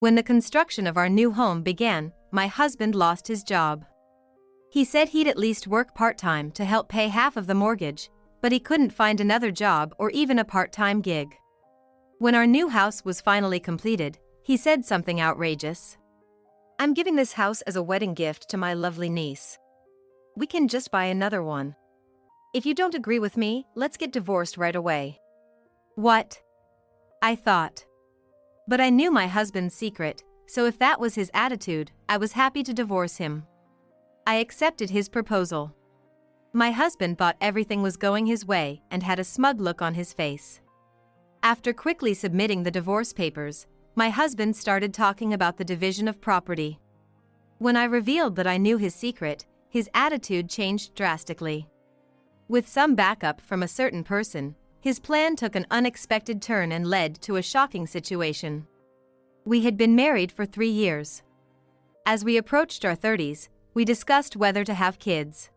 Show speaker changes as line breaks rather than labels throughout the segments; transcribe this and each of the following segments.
When the construction of our new home began, my husband lost his job. He said he'd at least work part-time to help pay half of the mortgage, but he couldn't find another job or even a part-time gig. When our new house was finally completed, he said something outrageous. "I'm giving this house as a wedding gift to my lovely niece. We can just buy another one. If you don't agree with me, let's get divorced right away." What? I thought. But I knew my husband's secret, so if that was his attitude, I was happy to divorce him. I accepted his proposal. My husband thought everything was going his way and had a smug look on his face. After quickly submitting the divorce papers, my husband started talking about the division of property. When I revealed that I knew his secret, his attitude changed drastically. With some backup from a certain person, his plan took an unexpected turn and led to a shocking situation. We had been married for 3 years. As we approached our 30s, we discussed whether to have kids.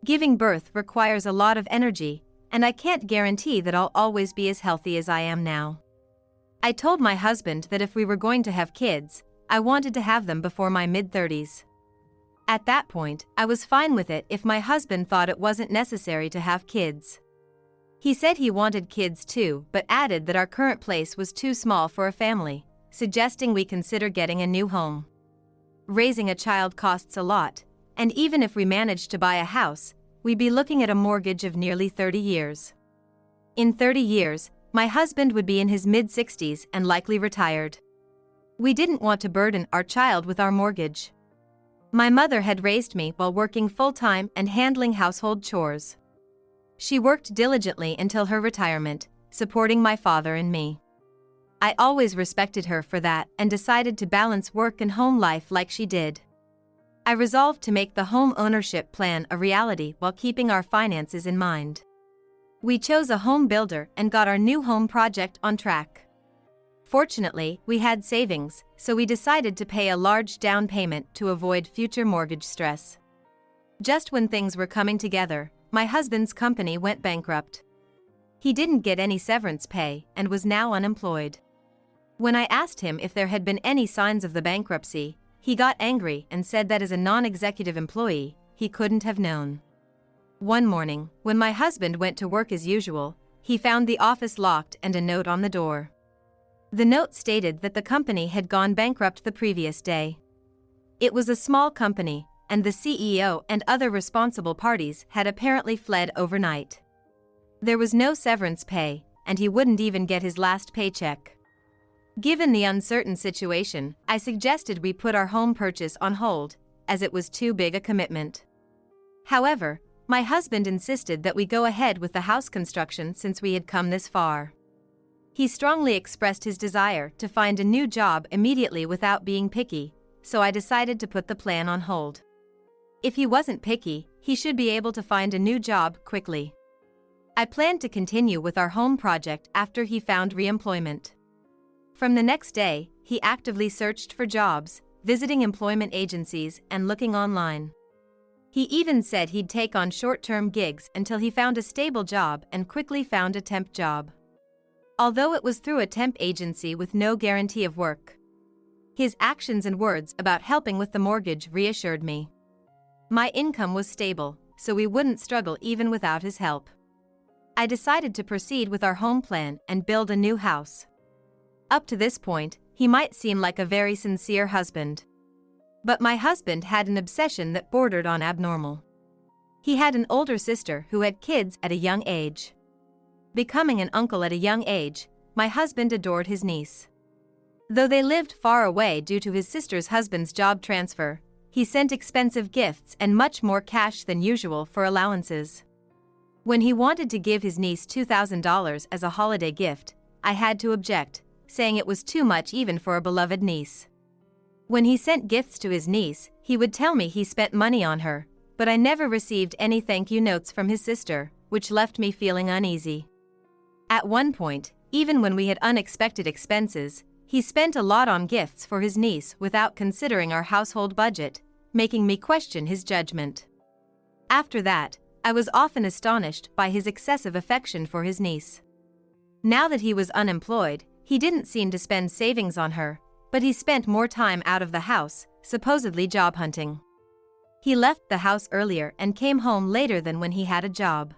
Giving birth requires a lot of energy, and I can't guarantee that I'll always be as healthy as I am now. I told my husband that if we were going to have kids, I wanted to have them before my mid-30s. At that point, I was fine with it if my husband thought it wasn't necessary to have kids. He said he wanted kids too, but added that our current place was too small for a family, suggesting we consider getting a new home. Raising a child costs a lot, and even if we managed to buy a house, we'd be looking at a mortgage of nearly 30 years. In 30 years, my husband would be in his mid-60s and likely retired. We didn't want to burden our child with our mortgage. My mother had raised me while working full-time and handling household chores. She worked diligently until her retirement, supporting my father and me. I always respected her for that and decided to balance work and home life like she did. I resolved to make the home ownership plan a reality while keeping our finances in mind. We chose a home builder and got our new home project on track. Fortunately, we had savings, so we decided to pay a large down payment to avoid future mortgage stress. Just when things were coming together, my husband's company went bankrupt. He didn't get any severance pay and was now unemployed. When I asked him if there had been any signs of the bankruptcy, he got angry and said that as a non-executive employee, he couldn't have known. One morning, when my husband went to work as usual, he found the office locked and a note on the door. The note stated that the company had gone bankrupt the previous day. It was a small company, and the CEO and other responsible parties had apparently fled overnight. There was no severance pay, and he wouldn't even get his last paycheck. Given the uncertain situation, I suggested we put our home purchase on hold, as it was too big a commitment. However, my husband insisted that we go ahead with the house construction since we had come this far. He strongly expressed his desire to find a new job immediately without being picky, so I decided to put the plan on hold. If he wasn't picky, he should be able to find a new job quickly. I planned to continue with our home project after he found re-employment. From the next day, he actively searched for jobs, visiting employment agencies and looking online. He even said he'd take on short-term gigs until he found a stable job and quickly found a temp job. Although it was through a temp agency with no guarantee of work. His actions and words about helping with the mortgage reassured me. My income was stable, so we wouldn't struggle even without his help. I decided to proceed with our home plan and build a new house. Up to this point, he might seem like a very sincere husband. But my husband had an obsession that bordered on abnormal. He had an older sister who had kids at a young age. Becoming an uncle at a young age, my husband adored his niece. Though they lived far away due to his sister's husband's job transfer, he sent expensive gifts and much more cash than usual for allowances. When he wanted to give his niece $2,000 as a holiday gift, I had to object, saying it was too much even for a beloved niece. When he sent gifts to his niece, he would tell me he spent money on her, but I never received any thank you notes from his sister, which left me feeling uneasy. At one point, even when we had unexpected expenses, he spent a lot on gifts for his niece without considering our household budget, making me question his judgment. After that, I was often astonished by his excessive affection for his niece. Now that he was unemployed, he didn't seem to spend savings on her, But he spent more time out of the house, supposedly job hunting. He left the house earlier and came home later than when he had a job.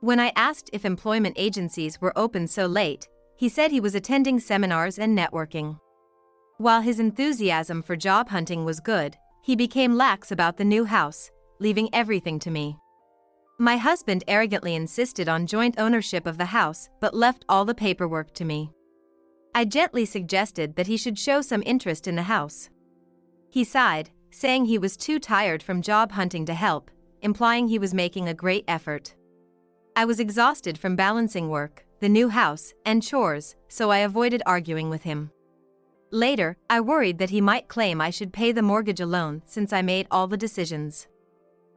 When I asked if employment agencies were open so late, he said he was attending seminars and networking. While his enthusiasm for job hunting was good, he became lax about the new house, leaving everything to me. My husband arrogantly insisted on joint ownership of the house but left all the paperwork to me. I gently suggested that he should show some interest in the house. He sighed, saying he was too tired from job hunting to help, implying he was making a great effort. I was exhausted from balancing work, the new house, and chores, so I avoided arguing with him. Later, I worried that he might claim I should pay the mortgage alone since I made all the decisions.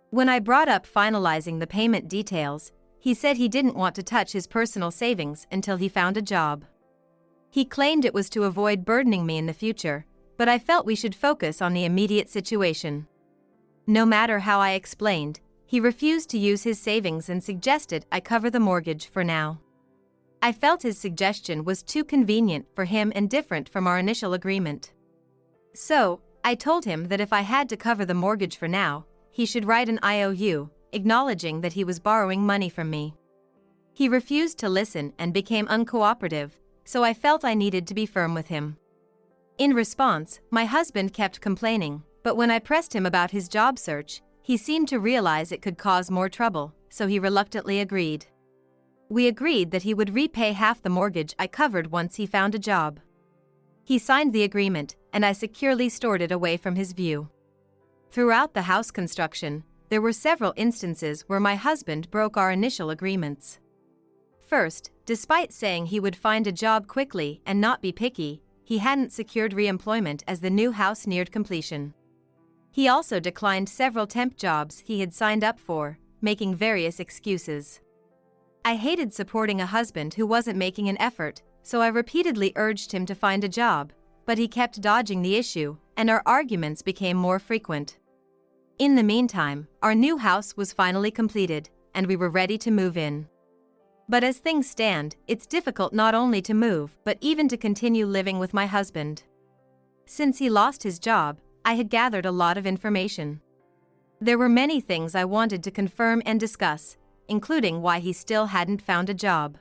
When I brought up finalizing the payment details, he said he didn't want to touch his personal savings until he found a job. He claimed it was to avoid burdening me in the future, but I felt we should focus on the immediate situation. No matter how I explained, he refused to use his savings and suggested I cover the mortgage for now. I felt his suggestion was too convenient for him and different from our initial agreement. So, I told him that if I had to cover the mortgage for now, he should write an IOU, acknowledging that he was borrowing money from me. He refused to listen and became uncooperative, so I felt I needed to be firm with him. In response, my husband kept complaining, but when I pressed him about his job search, he seemed to realize it could cause more trouble, so he reluctantly agreed. We agreed that he would repay half the mortgage I covered once he found a job. He signed the agreement, and I securely stored it away from his view. Throughout the house construction, there were several instances where my husband broke our initial agreements. First, despite saying he would find a job quickly and not be picky, he hadn't secured re-employment as the new house neared completion. He also declined several temp jobs he had signed up for, making various excuses. I hated supporting a husband who wasn't making an effort, so I repeatedly urged him to find a job, but he kept dodging the issue, and our arguments became more frequent. In the meantime, our new house was finally completed, and we were ready to move in. But as things stand, it's difficult not only to move but even to continue living with my husband. Since he lost his job, I had gathered a lot of information. There were many things I wanted to confirm and discuss, including why he still hadn't found a job.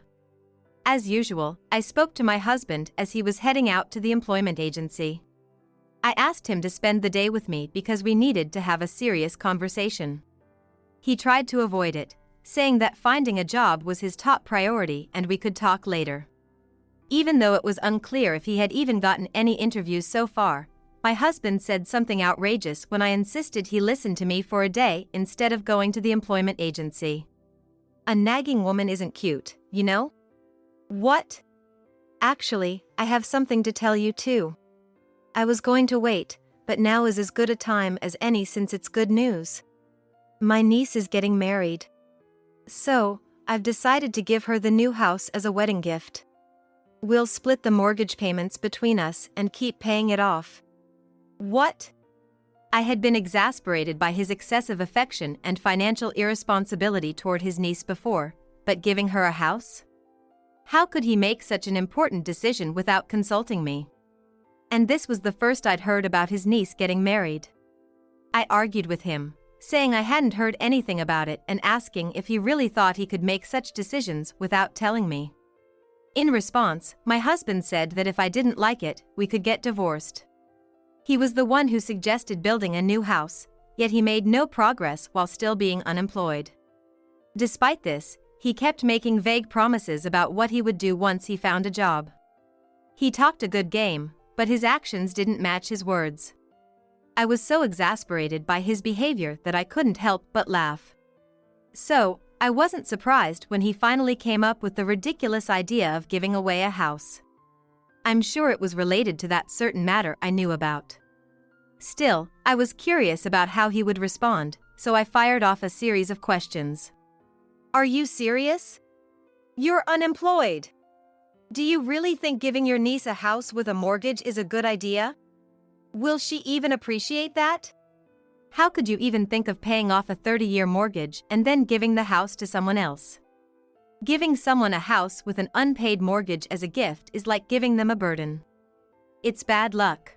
As usual, I spoke to my husband as he was heading out to the employment agency. I asked him to spend the day with me because we needed to have a serious conversation. He tried to avoid it, saying that finding a job was his top priority and we could talk later. Even though it was unclear if he had even gotten any interviews so far, my husband said something outrageous when I insisted he listen to me for a day instead of going to the employment agency. A nagging woman isn't cute, you know? What? Actually, I have something to tell you too. I was going to wait, but now is as good a time as any since it's good news. My niece is getting married. So, I've decided to give her the new house as a wedding gift. We'll split the mortgage payments between us and keep paying it off. What? I had been exasperated by his excessive affection and financial irresponsibility toward his niece before, but giving her a house? How could he make such an important decision without consulting me? And this was the first I'd heard about his niece getting married. I argued with him, saying I hadn't heard anything about it and asking if he really thought he could make such decisions without telling me. In response, my husband said that if I didn't like it, we could get divorced. He was the one who suggested building a new house, yet he made no progress while still being unemployed. Despite this, he kept making vague promises about what he would do once he found a job. He talked a good game, but his actions didn't match his words. I was so exasperated by his behavior that I couldn't help but laugh. So, I wasn't surprised when he finally came up with the ridiculous idea of giving away a house. I'm sure it was related to that certain matter I knew about. Still, I was curious about how he would respond, so I fired off a series of questions. Are you serious? You're unemployed. Do you really think giving your niece a house with a mortgage is a good idea? Will she even appreciate that? How could you even think of paying off a 30-year mortgage and then giving the house to someone else? Giving someone a house with an unpaid mortgage as a gift is like giving them a burden. it's bad luck.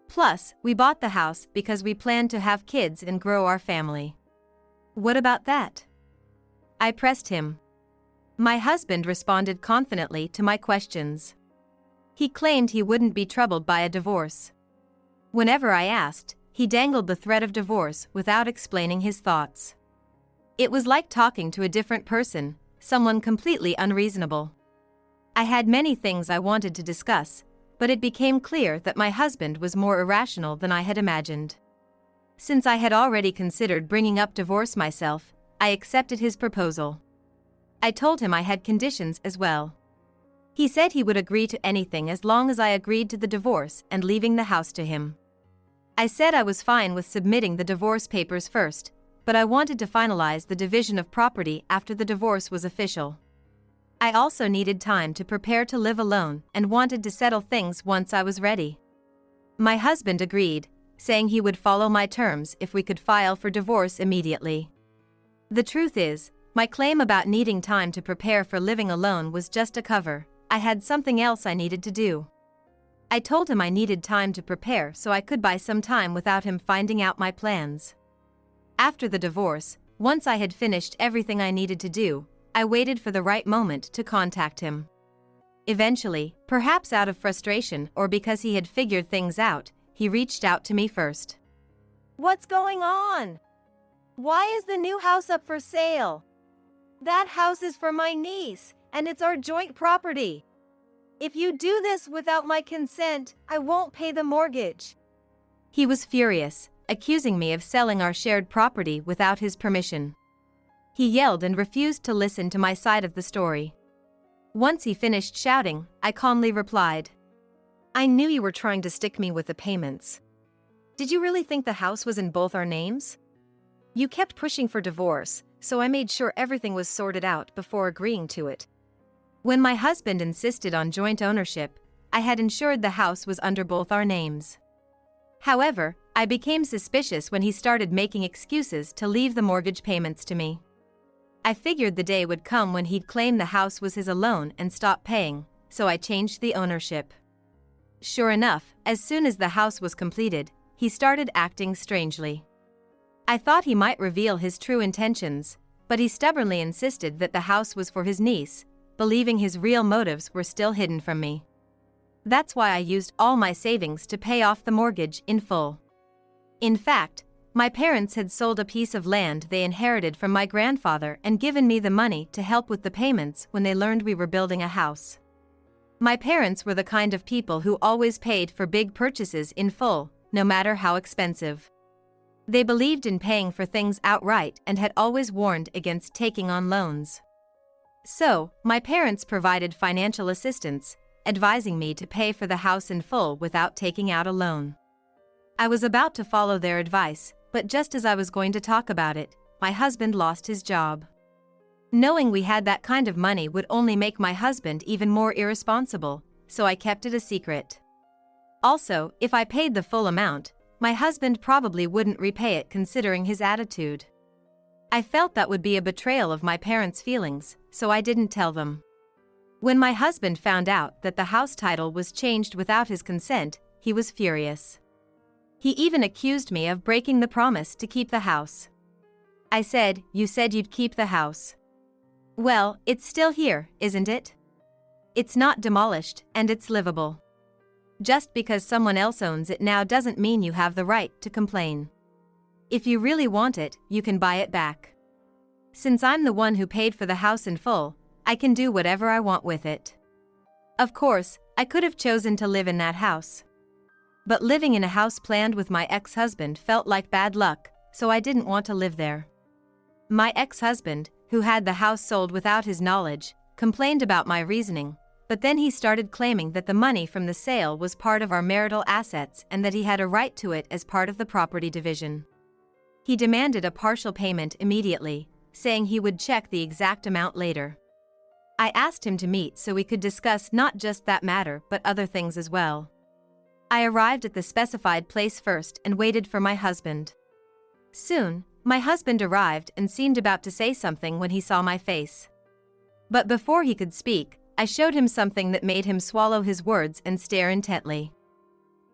Plus, we bought the house because we planned to have kids and grow our family. What about that? I pressed him. My husband responded confidently to my questions. He claimed he wouldn't be troubled by a divorce. Whenever I asked, he dangled the threat of divorce without explaining his thoughts. It was like talking to a different person, someone completely unreasonable. I had many things I wanted to discuss, but it became clear that my husband was more irrational than I had imagined. Since I had already considered bringing up divorce myself, I accepted his proposal. I told him I had conditions as well. He said he would agree to anything as long as I agreed to the divorce and leaving the house to him. I said I was fine with submitting the divorce papers first, but I wanted to finalize the division of property after the divorce was official. I also needed time to prepare to live alone and wanted to settle things once I was ready. My husband agreed, saying he would follow my terms if we could file for divorce immediately. The truth is, my claim about needing time to prepare for living alone was just a cover. I had something else I needed to do. I told him I needed time to prepare so I could buy some time without him finding out my plans. After the divorce, once I had finished everything I needed to do, I waited for the right moment to contact him. Eventually, perhaps out of frustration or because he had figured things out, he reached out to me first.
What's going on? Why is the new house up for sale? That house is for my niece, and it's our joint property. If you do this without my consent, I won't pay the mortgage.
He was furious, accusing me of selling our shared property without his permission. He yelled and refused to listen to my side of the story. Once he finished shouting, I calmly replied, "I knew you were trying to stick me with the payments. Did you really think the house was in both our names? You kept pushing for divorce, so I made sure everything was sorted out before agreeing to it." When my husband insisted on joint ownership, I had ensured the house was under both our names. However, I became suspicious when he started making excuses to leave the mortgage payments to me. I figured the day would come when he'd claim the house was his alone and stop paying, so I changed the ownership. Sure enough, as soon as the house was completed, he started acting strangely. I thought he might reveal his true intentions, but he stubbornly insisted that the house was for his niece, believing his real motives were still hidden from me. That's why I used all my savings to pay off the mortgage in full. In fact, my parents had sold a piece of land they inherited from my grandfather and given me the money to help with the payments when they learned we were building a house. My parents were the kind of people who always paid for big purchases in full, no matter how expensive. They believed in paying for things outright and had always warned against taking on loans. So, my parents provided financial assistance, advising me to pay for the house in full without taking out a loan. I was about to follow their advice, but just as I was going to talk about it, my husband lost his job. Knowing we had that kind of money would only make my husband even more irresponsible, so I kept it a secret. Also, if I paid the full amount, my husband probably wouldn't repay it considering his attitude. I felt that would be a betrayal of my parents' feelings, so I didn't tell them. When my husband found out that the house title was changed without his consent, he was furious. He even accused me of breaking the promise to keep the house. I said, "You said you'd keep the house." "Well, it's still here, isn't it? It's not demolished, and it's livable. Just because someone else owns it now doesn't mean you have the right to complain. If you really want it, you can buy it back. Since I'm the one who paid for the house in full, I can do whatever I want with it." Of course, I could have chosen to live in that house. But living in a house planned with my ex-husband felt like bad luck, so I didn't want to live there. My ex-husband, who had the house sold without his knowledge, complained about my reasoning, but then he started claiming that the money from the sale was part of our marital assets and that he had a right to it as part of the property division. He demanded a partial payment immediately, saying he would check the exact amount later. I asked him to meet so we could discuss not just that matter but other things as well. I arrived at the specified place first and waited for my husband. Soon, my husband arrived and seemed about to say something when he saw my face. But before he could speak, I showed him something that made him swallow his words and stare intently.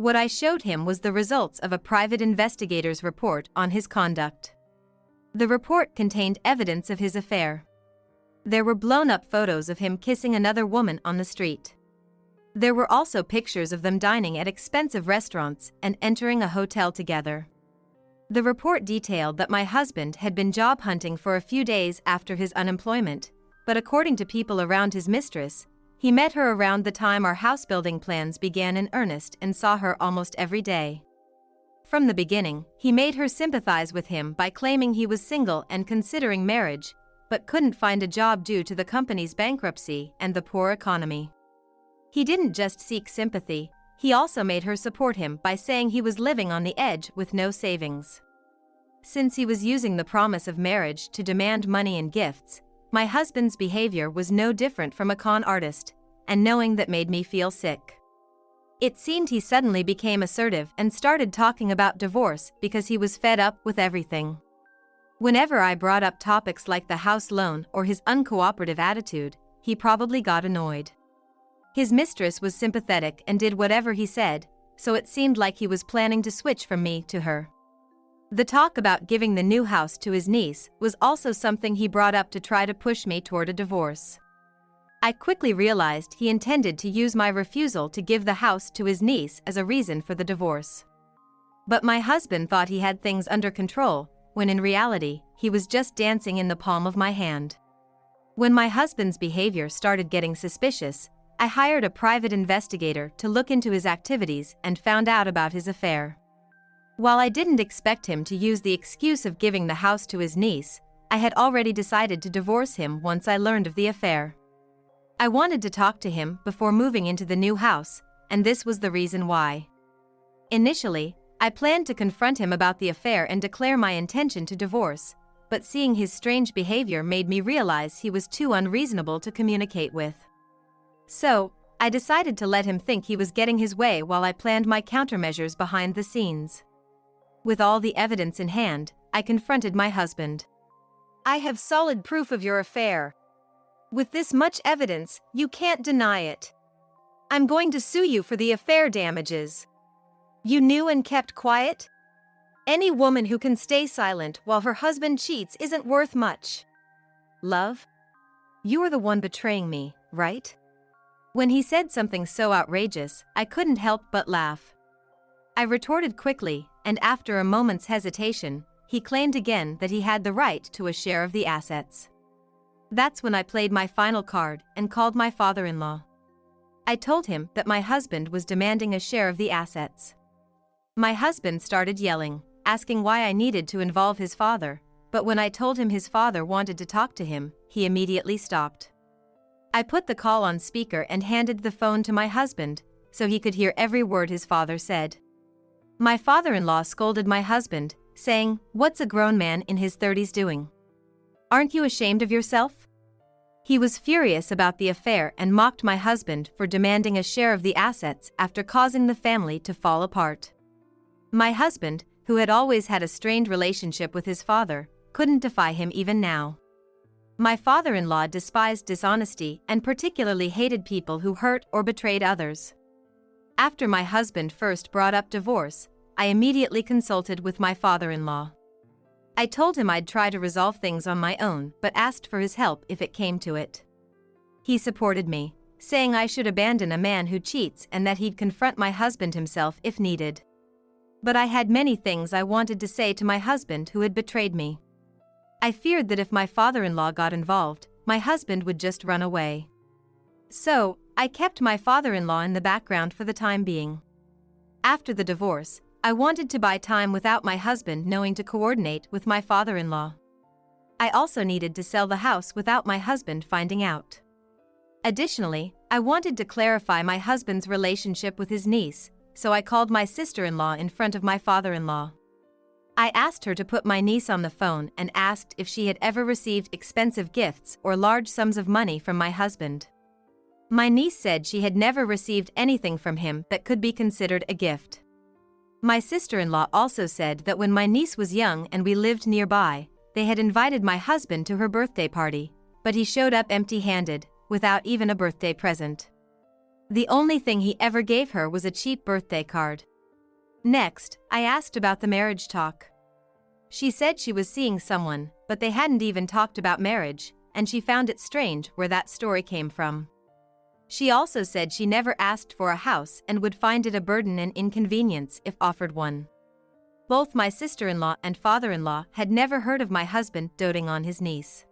What I showed him was the results of a private investigator's report on his conduct. The report contained evidence of his affair. There were blown-up photos of him kissing another woman on the street. There were also pictures of them dining at expensive restaurants and entering a hotel together. The report detailed that my husband had been job hunting for a few days after his unemployment, but according to people around his mistress, he met her around the time our house-building plans began in earnest and saw her almost every day. From the beginning, he made her sympathize with him by claiming he was single and considering marriage, but couldn't find a job due to the company's bankruptcy and the poor economy. He didn't just seek sympathy, he also made her support him by saying he was living on the edge with no savings. Since he was using the promise of marriage to demand money and gifts, my husband's behavior was no different from a con artist, and knowing that made me feel sick. It seemed he suddenly became assertive and started talking about divorce because he was fed up with everything. Whenever I brought up topics like the house loan or his uncooperative attitude, he probably got annoyed. His mistress was sympathetic and did whatever he said, so it seemed like he was planning to switch from me to her. The talk about giving the new house to his niece was also something he brought up to try to push me toward a divorce. I quickly realized he intended to use my refusal to give the house to his niece as a reason for the divorce. But my husband thought he had things under control, when in reality, he was just dancing in the palm of my hand. When my husband's behavior started getting suspicious, I hired a private investigator to look into his activities and found out about his affair. While I didn't expect him to use the excuse of giving the house to his niece, I had already decided to divorce him once I learned of the affair. I wanted to talk to him before moving into the new house, and this was the reason why. Initially, I planned to confront him about the affair and declare my intention to divorce, but seeing his strange behavior made me realize he was too unreasonable to communicate with. So, I decided to let him think he was getting his way while I planned my countermeasures behind the scenes. With all the evidence in hand, I confronted my husband.
I have solid proof of your affair. With this much evidence, you can't deny it. I'm going to sue you for the affair damages. You knew and kept quiet? Any woman who can stay silent while her husband cheats isn't worth much.
Love? You are the one betraying me, right? When he said something so outrageous, I couldn't help but laugh. I retorted quickly, and after a moment's hesitation, he claimed again that he had the right to a share of the assets. That's when I played my final card and called my father-in-law. I told him that my husband was demanding a share of the assets. My husband started yelling, asking why I needed to involve his father, but when I told him his father wanted to talk to him, he immediately stopped. I put the call on speaker and handed the phone to my husband, so he could hear every word his father said. My father-in-law scolded my husband, saying, "What's a grown man in his 30s doing? Aren't you ashamed of yourself?" He was furious about the affair and mocked my husband for demanding a share of the assets after causing the family to fall apart. My husband, who had always had a strained relationship with his father, couldn't defy him even now. My father-in-law despised dishonesty and particularly hated people who hurt or betrayed others. After my husband first brought up divorce, I immediately consulted with my father-in-law. I told him I'd try to resolve things on my own but asked for his help if it came to it. He supported me, saying I should abandon a man who cheats and that he'd confront my husband himself if needed. But I had many things I wanted to say to my husband who had betrayed me. I feared that if my father-in-law got involved, my husband would just run away. So, I kept my father-in-law in the background for the time being. After the divorce, I wanted to buy time without my husband knowing to coordinate with my father-in-law. I also needed to sell the house without my husband finding out. Additionally, I wanted to clarify my husband's relationship with his niece, so I called my sister-in-law in front of my father-in-law. I asked her to put my niece on the phone and asked if she had ever received expensive gifts or large sums of money from my husband. My niece said she had never received anything from him that could be considered a gift. My sister-in-law also said that when my niece was young and we lived nearby, they had invited my husband to her birthday party, but he showed up empty-handed, without even a birthday present. The only thing he ever gave her was a cheap birthday card. Next, I asked about the marriage talk. She said she was seeing someone, but they hadn't even talked about marriage, and she found it strange where that story came from. She also said she never asked for a house and would find it a burden and inconvenience if offered one. Both my sister-in-law and father-in-law had never heard of my husband doting on his niece.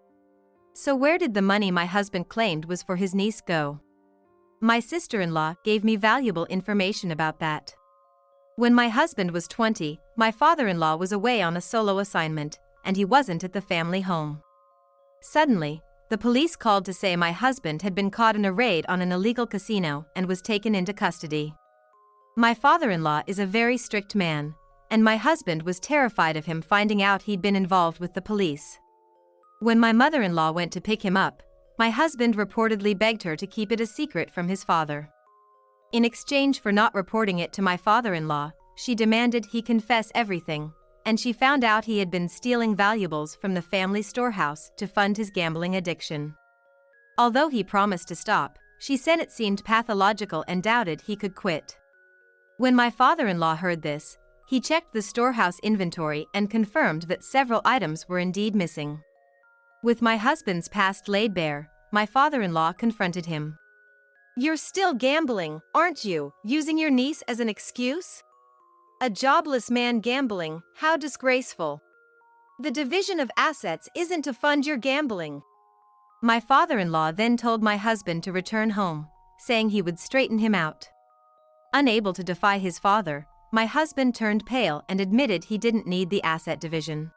So where did the money my husband claimed was for his niece go? My sister-in-law gave me valuable information about that. When my husband was 20, my father-in-law was away on a solo assignment, and he wasn't at the family home. Suddenly, the police called to say my husband had been caught in a raid on an illegal casino and was taken into custody. My father-in-law is a very strict man, and my husband was terrified of him finding out he'd been involved with the police. When my mother-in-law went to pick him up, my husband reportedly begged her to keep it a secret from his father. In exchange for not reporting it to my father-in-law, she demanded he confess everything, and she found out he had been stealing valuables from the family storehouse to fund his gambling addiction. Although he promised to stop, she said it seemed pathological and doubted he could quit. When my father-in-law heard this, he checked the storehouse inventory and confirmed that several items were indeed missing. With my husband's past laid bare, my father-in-law confronted him.
"You're still gambling, aren't you, using your niece as an excuse? A jobless man gambling, how disgraceful. The division of assets isn't to fund your gambling."
My father-in-law then told my husband to return home, saying he would straighten him out. Unable to defy his father, my husband turned pale and admitted he didn't need the asset division.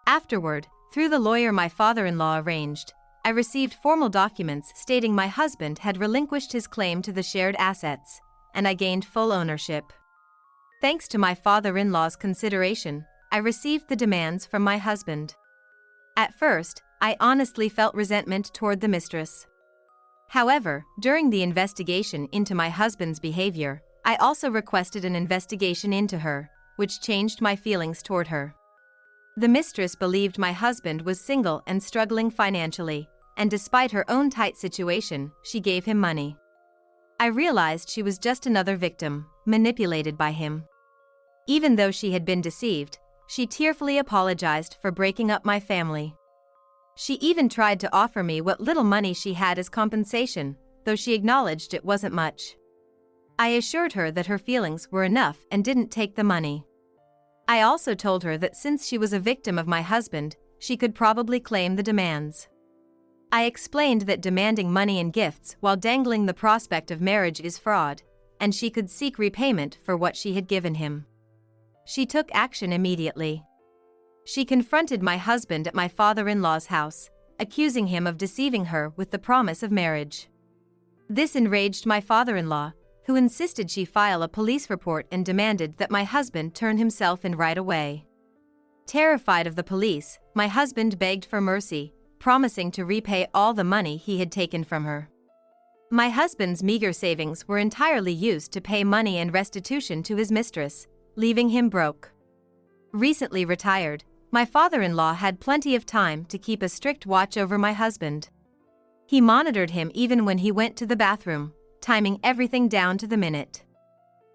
Afterward, through the lawyer my father-in-law arranged, I received formal documents stating my husband had relinquished his claim to the shared assets, and I gained full ownership. Thanks to my father-in-law's consideration, I received the demands from my husband. At first, I honestly felt resentment toward the mistress. However, during the investigation into my husband's behavior, I also requested an investigation into her, which changed my feelings toward her. The mistress believed my husband was single and struggling financially, and despite her own tight situation, she gave him money. I realized she was just another victim, manipulated by him. Even though she had been deceived, she tearfully apologized for breaking up my family. She even tried to offer me what little money she had as compensation, though she acknowledged it wasn't much. I assured her that her feelings were enough and didn't take the money. I also told her that since she was a victim of my husband, she could probably claim the demands. I explained that demanding money and gifts while dangling the prospect of marriage is fraud, and she could seek repayment for what she had given him. She took action immediately. She confronted my husband at my father-in-law's house, accusing him of deceiving her with the promise of marriage. This enraged my father-in-law, who insisted she file a police report and demanded that my husband turn himself in right away. Terrified of the police, my husband begged for mercy, promising to repay all the money he had taken from her. My husband's meager savings were entirely used to pay money and restitution to his mistress, leaving him broke. Recently retired, my father-in-law had plenty of time to keep a strict watch over my husband. He monitored him even when he went to the bathroom, timing everything down to the minute.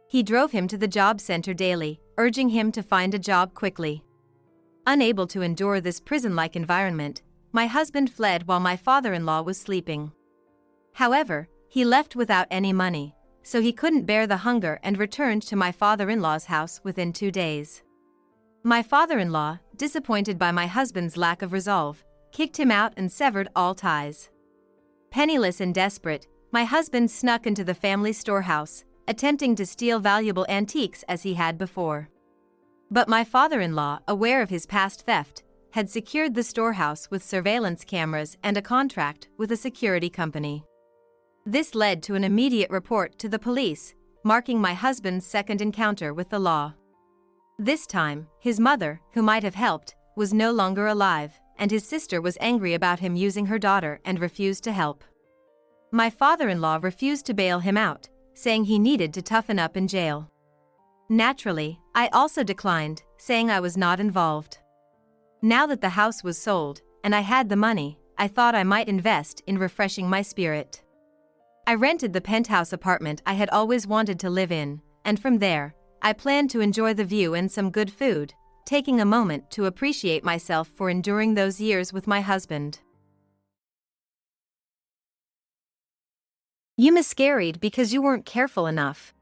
He drove him to the job center daily, urging him to find a job quickly. Unable to endure this prison-like environment, my husband fled while my father-in-law was sleeping. However, he left without any money, so he couldn't bear the hunger and returned to my father-in-law's house within 2 days. My father-in-law, disappointed by my husband's lack of resolve, kicked him out and severed all ties. Penniless and desperate, my husband snuck into the family storehouse, attempting to steal valuable antiques as he had before. But my father-in-law, aware of his past theft, had secured the storehouse with surveillance cameras and a contract with a security company. This led to an immediate report to the police, marking my husband's second encounter with the law. This time, his mother, who might have helped, was no longer alive, and his sister was angry about him using her daughter and refused to help. My father-in-law refused to bail him out, saying he needed to toughen up in jail. Naturally, I also declined, saying I was not involved. Now that the house was sold, and I had the money, I thought I might invest in refreshing my spirit. I rented the penthouse apartment I had always wanted to live in, and from there, I planned to enjoy the view and some good food, taking a moment to appreciate myself for enduring those years with my husband.
You miscarried because you weren't careful enough.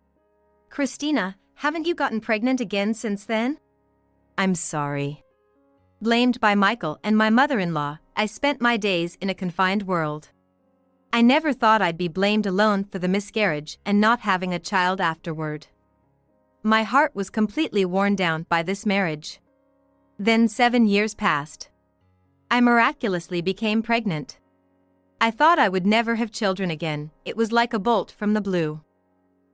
Christina, haven't you gotten pregnant again since then?
I'm sorry. Blamed by Michael and my mother-in-law, I spent my days in a confined world. I never thought I'd be blamed alone for the miscarriage and not having a child afterward. My heart was completely worn down by this marriage. Then 7 years passed. I miraculously became pregnant. I thought I would never have children again. It was like a bolt from the blue.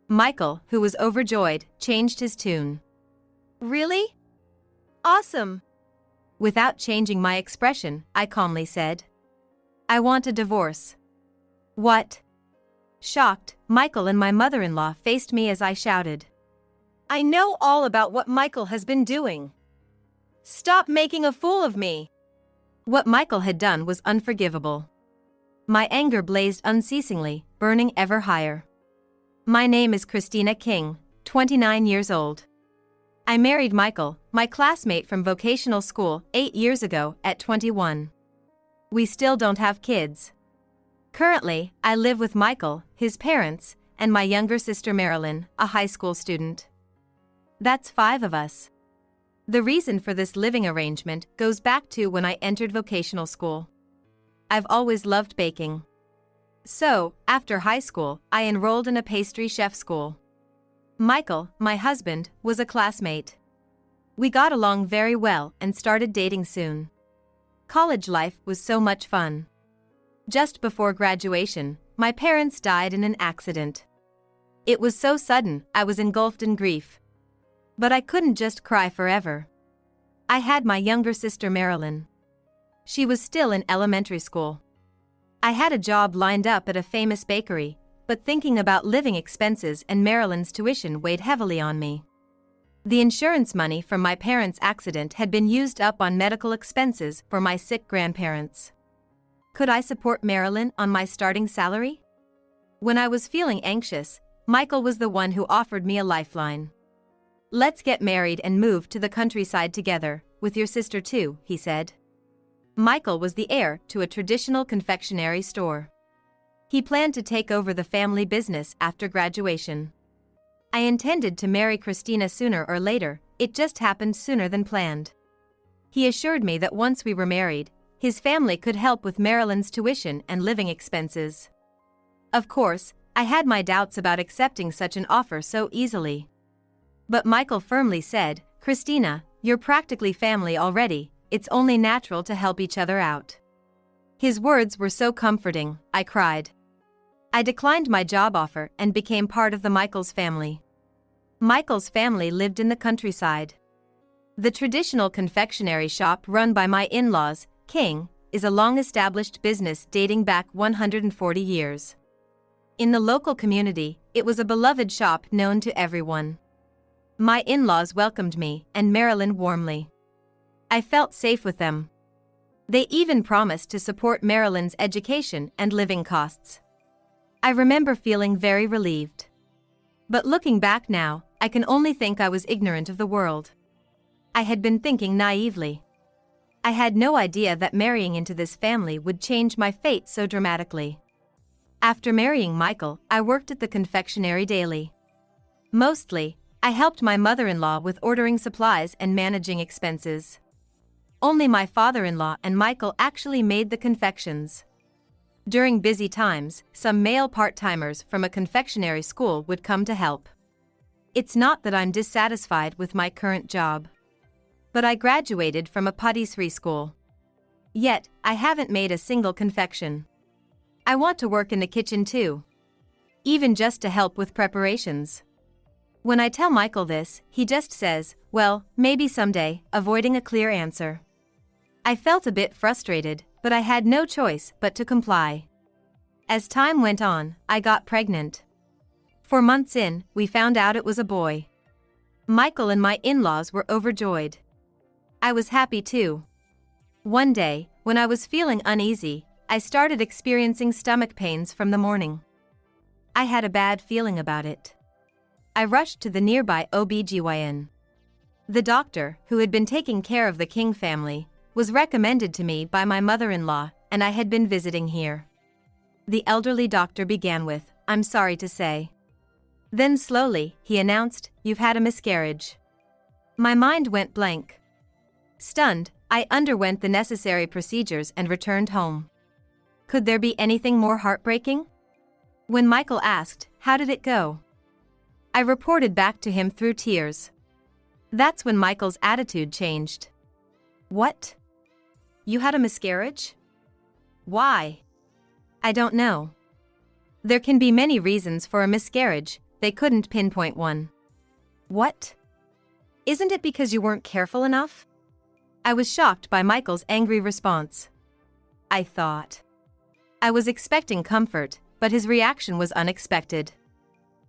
Michael, who was overjoyed, changed his tune.
Really? Awesome.
Without changing my expression, I calmly said, I want a divorce. What? Shocked, Michael and my mother-in-law faced me as I shouted,
I know all about what Michael has been doing. Stop making a fool of me.
What Michael had done was unforgivable. My anger blazed unceasingly, burning ever higher. My name is Christina King, 29 years old. I married Michael, my classmate from vocational school, 8 years ago, at 21. We still don't have kids. Currently, I live with Michael, his parents, and my younger sister Marilyn, a high school student. That's 5 of us. The reason for this living arrangement goes back to when I entered vocational school. I've always loved baking. So, after high school, I enrolled in a pastry chef school. Michael, my husband, was a classmate. We got along very well and started dating soon. College life was so much fun. Just before graduation, my parents died in an accident. It was so sudden, I was engulfed in grief. But I couldn't just cry forever. I had my younger sister Marilyn. She was still in elementary school. I had a job lined up at a famous bakery, but thinking about living expenses and Marilyn's tuition weighed heavily on me. The insurance money from my parents' accident had been used up on medical expenses for my sick grandparents. Could I support Marilyn on my starting salary? When I was feeling anxious, Michael was the one who offered me a lifeline. Let's get married and move to the countryside together, with your sister too, he said. Michael was the heir to a traditional confectionery store. He planned to take over the family business after graduation. I intended to marry Christina sooner or later, it just happened sooner than planned. He assured me that once we were married, his family could help with Marilyn's tuition and living expenses. Of course, I had my doubts about accepting such an offer so easily. But Michael firmly said, Christina, you're practically family already, it's only natural to help each other out. His words were so comforting, I cried. I declined my job offer and became part of the Michaels family. Michael's family lived in the countryside. The traditional confectionery shop run by my in-laws, King, is a long-established business dating back 140 years. In the local community, it was a beloved shop known to everyone. My in-laws welcomed me and Marilyn warmly. I felt safe with them. They even promised to support Marilyn's education and living costs. I remember feeling very relieved. But looking back now, I can only think I was ignorant of the world. I had been thinking naively. I had no idea that marrying into this family would change my fate so dramatically. After marrying Michael, I worked at the confectionery daily. Mostly, I helped my mother-in-law with ordering supplies and managing expenses. Only my father-in-law and Michael actually made the confections. During busy times, some male part-timers from a confectionery school would come to help. It's not that I'm dissatisfied with my current job. But I graduated from a patisserie school. Yet, I haven't made a single confection. I want to work in the kitchen too. Even just to help with preparations. When I tell Michael this, he just says, well, maybe someday, avoiding a clear answer. I felt a bit frustrated, but I had no choice but to comply. As time went on, I got pregnant. 4 months in, we found out it was a boy. Michael and my in-laws were overjoyed. I was happy too. One day, when I was feeling uneasy, I started experiencing stomach pains from the morning. I had a bad feeling about it. I rushed to the nearby OBGYN. The doctor, who had been taking care of the King family, was recommended to me by my mother-in-law, and I had been visiting here. The elderly doctor began with, "I'm sorry to say." Then slowly, he announced, "You've had a miscarriage." My mind went blank. Stunned, I underwent the necessary procedures and returned home. Could there be anything more heartbreaking? When Michael asked, "How did it go?" I reported back to him through tears. That's when Michael's attitude changed. "What? You had a miscarriage? Why?" "I don't know. There can be many reasons for a miscarriage, they couldn't pinpoint one." "What? Isn't it because you weren't careful enough?" I was shocked by Michael's angry response. I thought. I was expecting comfort, but his reaction was unexpected.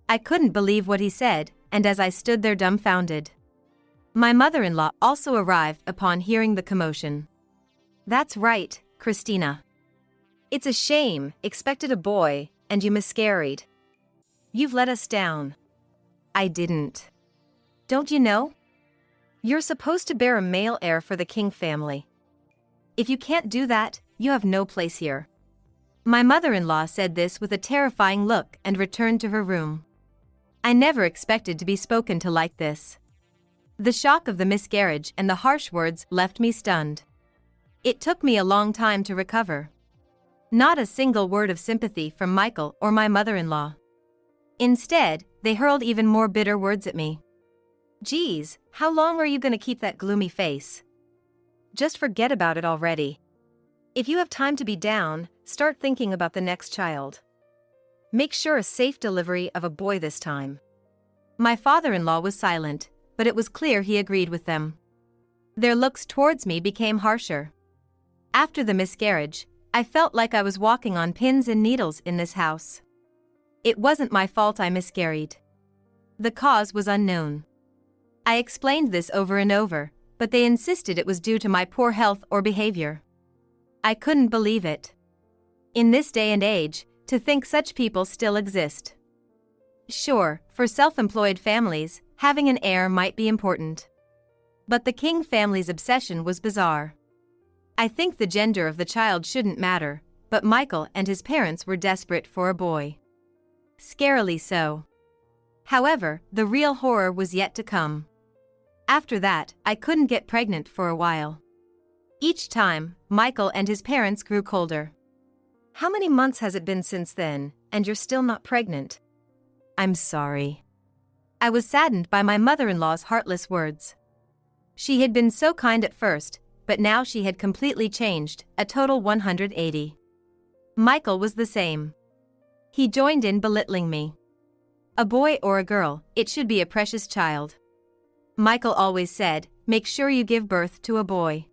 I couldn't believe what he said, and as I stood there dumbfounded. My mother-in-law also arrived upon hearing the commotion. "That's right, Christina. It's a shame, expected a boy, and you miscarried. You've let us down." "I didn't. Don't you know? You're supposed to bear a male heir for the King family. If you can't do that, you have no place here." My mother-in-law said this with a terrifying look and returned to her room. I never expected to be spoken to like this. The shock of the miscarriage and the harsh words left me stunned. It took me a long time to recover. Not a single word of sympathy from Michael or my mother-in-law. Instead, they hurled even more bitter words at me. "Geez, how long are you going to keep that gloomy face? Just forget about it already. If you have time to be down, start thinking about the next child. Make sure a safe delivery of a boy this time." My father-in-law was silent, but it was clear he agreed with them. Their looks towards me became harsher. After the miscarriage, I felt like I was walking on pins and needles in this house. It wasn't my fault I miscarried. The cause was unknown. I explained this over and over, but they insisted it was due to my poor health or behavior. I couldn't believe it. In this day and age, to think such people still exist. Sure, for self-employed families, having an heir might be important. But the King family's obsession was bizarre. I think the gender of the child shouldn't matter, but Michael and his parents were desperate for a boy. Scarily so. However, the real horror was yet to come. After that, I couldn't get pregnant for a while. Each time, Michael and his parents grew colder. "How many months has it been since then, and you're still not pregnant?" "I'm sorry." I was saddened by my mother-in-law's heartless words. She had been so kind at first, but now she had completely changed, a total 180. Michael was the same. He joined in belittling me. A boy or a girl, it should be a precious child. Michael always said, "Make sure you give birth to a boy."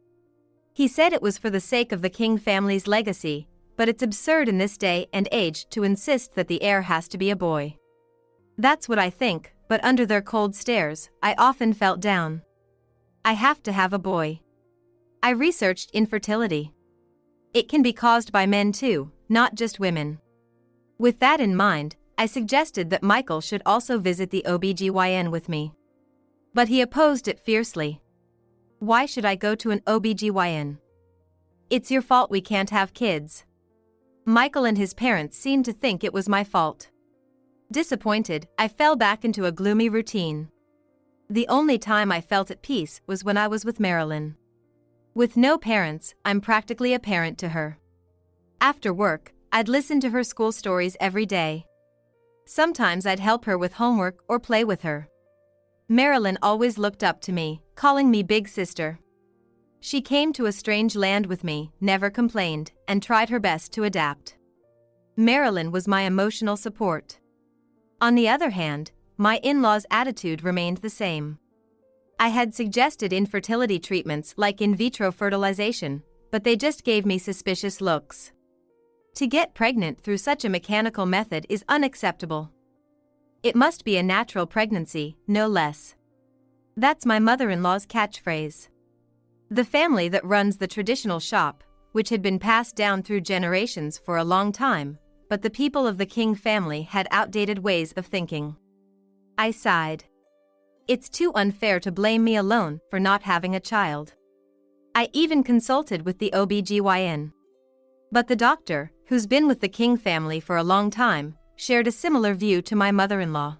He said it was for the sake of the King family's legacy, but it's absurd in this day and age to insist that the heir has to be a boy. That's what I think, but under their cold stares, I often felt down. I have to have a boy. I researched infertility. It can be caused by men too, not just women. With that in mind, I suggested that Michael should also visit the OBGYN with me. But he opposed it fiercely. "Why should I go to an OBGYN? It's your fault we can't have kids." Michael and his parents seemed to think it was my fault. Disappointed, I fell back into a gloomy routine. The only time I felt at peace was when I was with Marilyn. With no parents, I'm practically a parent to her. After work, I'd listen to her school stories every day. Sometimes I'd help her with homework or play with her. Marilyn always looked up to me, calling me big sister. She came to a strange land with me, never complained, and tried her best to adapt. Marilyn was my emotional support. On the other hand, my in-laws' attitude remained the same. I had suggested infertility treatments like in vitro fertilization, but they just gave me suspicious looks. To get pregnant through such a mechanical method is unacceptable. It must be a natural pregnancy, no less. That's my mother-in-law's catchphrase. The family that runs the traditional shop, which had been passed down through generations for a long time, but the people of the King family had outdated ways of thinking. I sighed. It's too unfair to blame me alone for not having a child. I even consulted with the OBGYN. But the doctor, who's been with the King family for a long time, shared a similar view to my mother-in-law.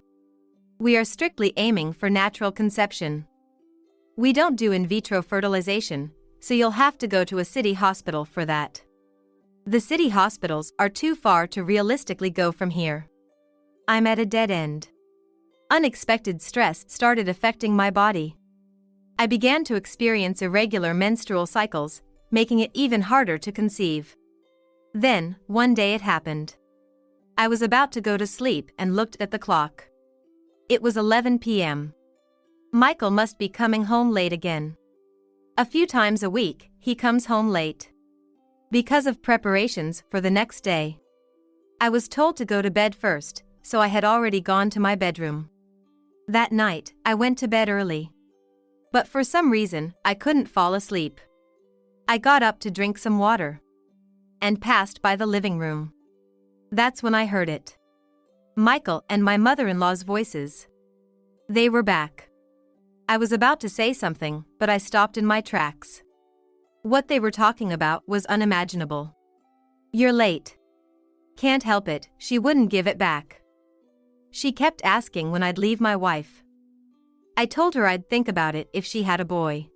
We are strictly aiming for natural conception. We don't do in vitro fertilization, so you'll have to go to a city hospital for that. The city hospitals are too far to realistically go from here. I'm at a dead end. Unexpected stress started affecting my body. I began to experience irregular menstrual cycles, making it even harder to conceive. Then, one day it happened. I was about to go to sleep and looked at the clock. It was 11 p.m. Michael must be coming home late again. A few times a week, he comes home late. Because of preparations for the next day. I was told to go to bed first, so I had already gone to my bedroom. That night, I went to bed early. But for some reason, I couldn't fall asleep. I got up to drink some water. And passed by the living room. That's when I heard it. Michael and my mother-in-law's voices. They were back. I was about to say something, but I stopped in my tracks. What they were talking about was unimaginable. You're late. Can't help it, she wouldn't give it back. She kept asking when I'd leave my wife. I told her I'd think about it if she had a boy.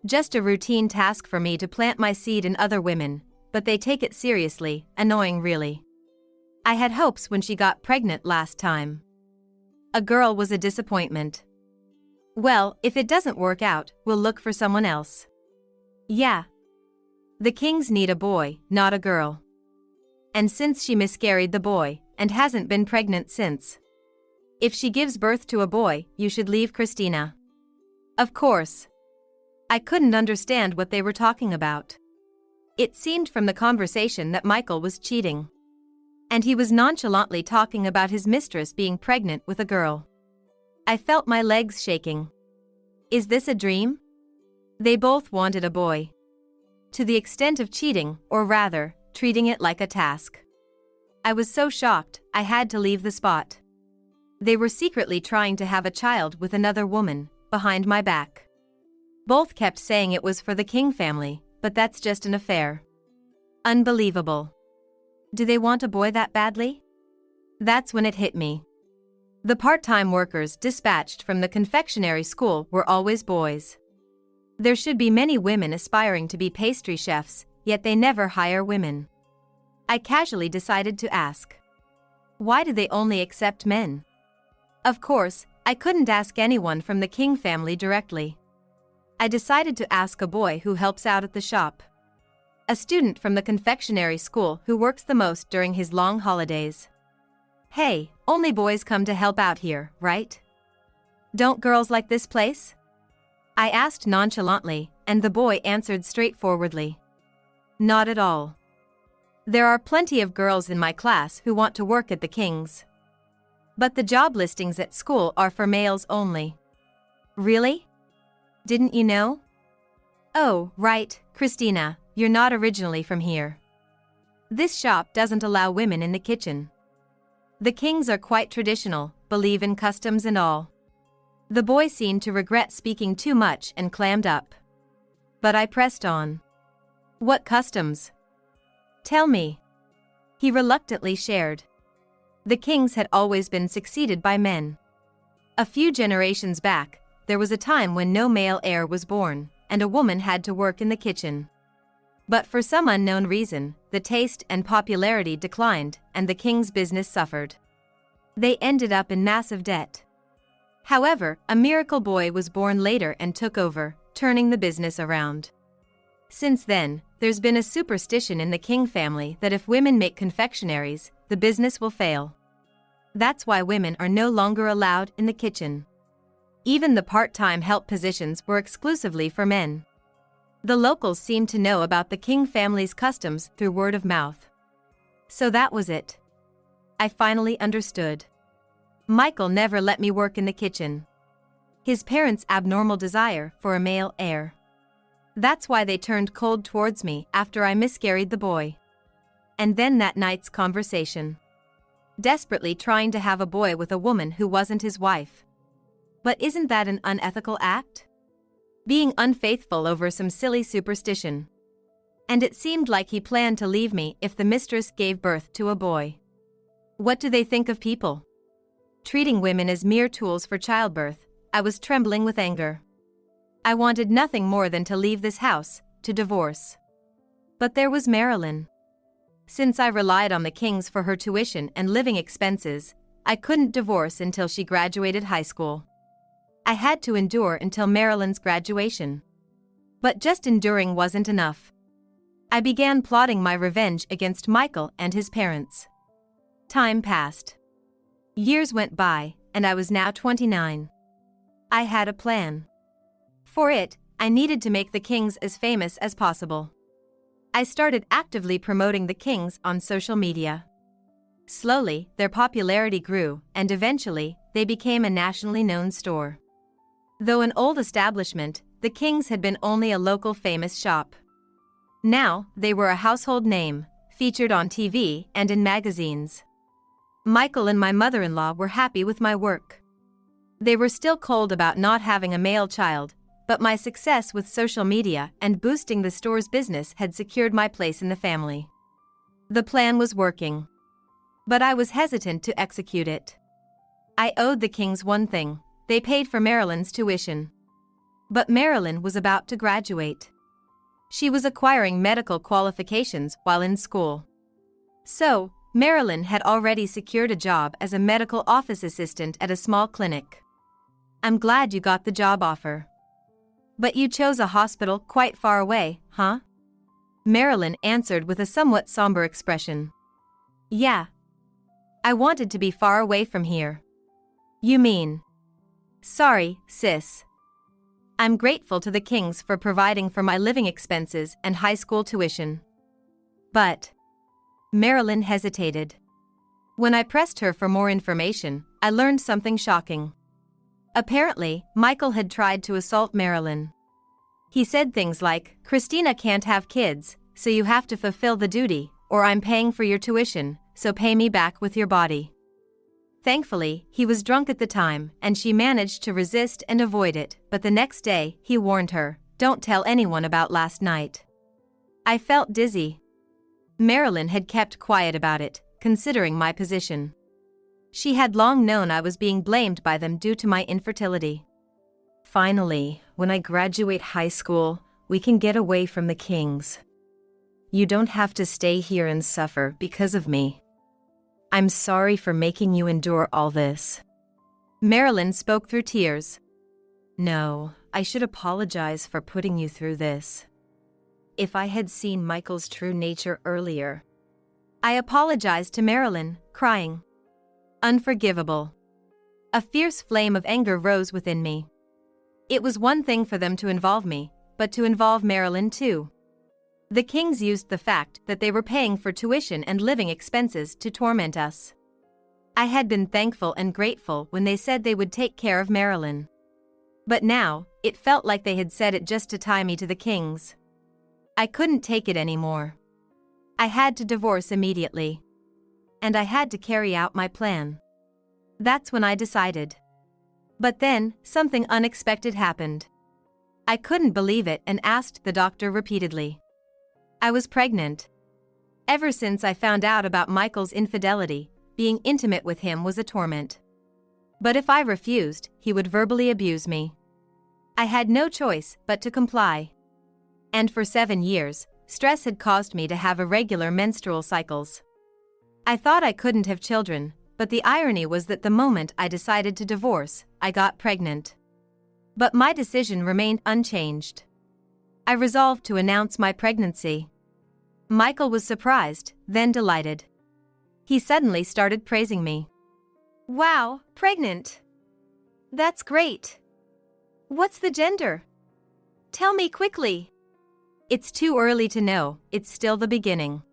Just a routine task for me to plant my seed in other women, but they take it seriously, annoying really. I had hopes when she got pregnant last time. A girl was a disappointment. Well, if it doesn't work out, we'll look for someone else. Yeah. The Kings need a boy, not a girl. And since she miscarried the boy, and hasn't been pregnant since. If she gives birth to a boy, you should leave Christina. Of course. I couldn't understand what they were talking about. It seemed from the conversation that Michael was cheating. And he was nonchalantly talking about his mistress being pregnant with a girl. I felt my legs shaking. Is this a dream? They both wanted a boy. To the extent of cheating, or rather, treating it like a task. I was so shocked, I had to leave the spot. They were secretly trying to have a child with another woman, behind my back. Both kept saying it was for the King family, but that's just an affair. Unbelievable. Do they want a boy that badly? That's when it hit me. The part-time workers dispatched from the confectionery school were always boys. There should be many women aspiring to be pastry chefs, yet they never hire women. I casually decided to ask. Why do they only accept men? Of course, I couldn't ask anyone from the King family directly. I decided to ask a boy who helps out at the shop. A student from the confectionery school who works the most during his long holidays. Hey, only boys come to help out here, right? Don't girls like this place? I asked nonchalantly, and the boy answered straightforwardly. Not at all. There are plenty of girls in my class who want to work at the Kings. But the job listings at school are for males only. Really? Didn't you know? Oh, right, Christina, you're not originally from here. This shop doesn't allow women in the kitchen. The Kings are quite traditional, believe in customs and all. The boy seemed to regret speaking too much and clammed up. But I pressed on. What customs? Tell me. He reluctantly shared. The Kings had always been succeeded by men. A few generations back, there was a time when no male heir was born, and a woman had to work in the kitchen. But for some unknown reason, the taste and popularity declined, and the King's business suffered. They ended up in massive debt. However, a miracle boy was born later and took over, turning the business around. Since then, there's been a superstition in the King family that if women make confectionaries, the business will fail. That's why women are no longer allowed in the kitchen. Even the part-time help positions were exclusively for men. The locals seemed to know about the King family's customs through word of mouth. So that was it. I finally understood. Michael never let me work in the kitchen. His parents' abnormal desire for a male heir. That's why they turned cold towards me after I miscarried the boy. And then that night's conversation. desperately trying to have a boy with a woman who wasn't his wife. But isn't that an unethical act? Being unfaithful over some silly superstition. And it seemed like he planned to leave me if the mistress gave birth to a boy. What do they think of people? Treating women as mere tools for childbirth, I was trembling with anger. I wanted nothing more than to leave this house, to divorce. But there was Marilyn. Since I relied on the Kings for her tuition and living expenses, I couldn't divorce until she graduated high school. I had to endure until Marilyn's graduation. But just enduring wasn't enough. I began plotting my revenge against Michael and his parents. Time passed. Years went by, and I was now 29. I had a plan. For it, I needed to make the Kings as famous as possible. I started actively promoting the Kings on social media. Slowly, their popularity grew, and eventually, they became a nationally known store. Though an old establishment, the Kings had been only a local famous shop. Now, they were a household name, featured on TV and in magazines. Michael and my mother-in-law were happy with my work. They were still cold about not having a male child, but my success with social media and boosting the store's business had secured my place in the family. The plan was working. But I was hesitant to execute it. I owed the Kings one thing: they paid for Marilyn's tuition. But Marilyn was about to graduate. She was acquiring medical qualifications while in school. So, Marilyn had already secured a job as a medical office assistant at a small clinic. I'm glad you got the job offer. But you chose a hospital quite far away, huh? Marilyn answered with a somewhat somber expression. Yeah. I wanted to be far away from here. You mean? Sorry, sis. I'm grateful to the Kings for providing for my living expenses and high school tuition. But Marilyn hesitated. When I pressed her for more information, I learned something shocking. Apparently, Michael had tried to assault Marilyn. He said things like, "Christina can't have kids, so you have to fulfill the duty, or I'm paying for your tuition, so pay me back with your body." Thankfully, he was drunk at the time, and she managed to resist and avoid it, but the next day, he warned her, "Don't tell anyone about last night." I felt dizzy. Marilyn had kept quiet about it, considering my position. She had long known I was being blamed by them due to my infertility. Finally, when I graduate high school, we can get away from the Kings. You don't have to stay here and suffer because of me. I'm sorry for making you endure all this. Marilyn spoke through tears. No, I should apologize for putting you through this. If I had seen Michael's true nature earlier. I apologized to Marilyn, crying. Unforgivable. A fierce flame of anger rose within me. It was one thing for them to involve me, but to involve Marilyn too. The Kings used the fact that they were paying for tuition and living expenses to torment us. I had been thankful and grateful when they said they would take care of Marilyn. But now, it felt like they had said it just to tie me to the Kings. I couldn't take it anymore. I had to divorce immediately. And I had to carry out my plan. That's when I decided. But then, something unexpected happened. I couldn't believe it and asked the doctor repeatedly. I was pregnant. Ever since I found out about Michael's infidelity, being intimate with him was a torment. But if I refused, he would verbally abuse me. I had no choice but to comply. And for 7 years, stress had caused me to have irregular menstrual cycles. I thought I couldn't have children, but the irony was that the moment I decided to divorce, I got pregnant. But my decision remained unchanged. I resolved to announce my pregnancy. Michael was surprised, then delighted. He suddenly started praising me.
Wow, pregnant. That's great. What's the gender? Tell me quickly.
It's too early to know, it's still the beginning.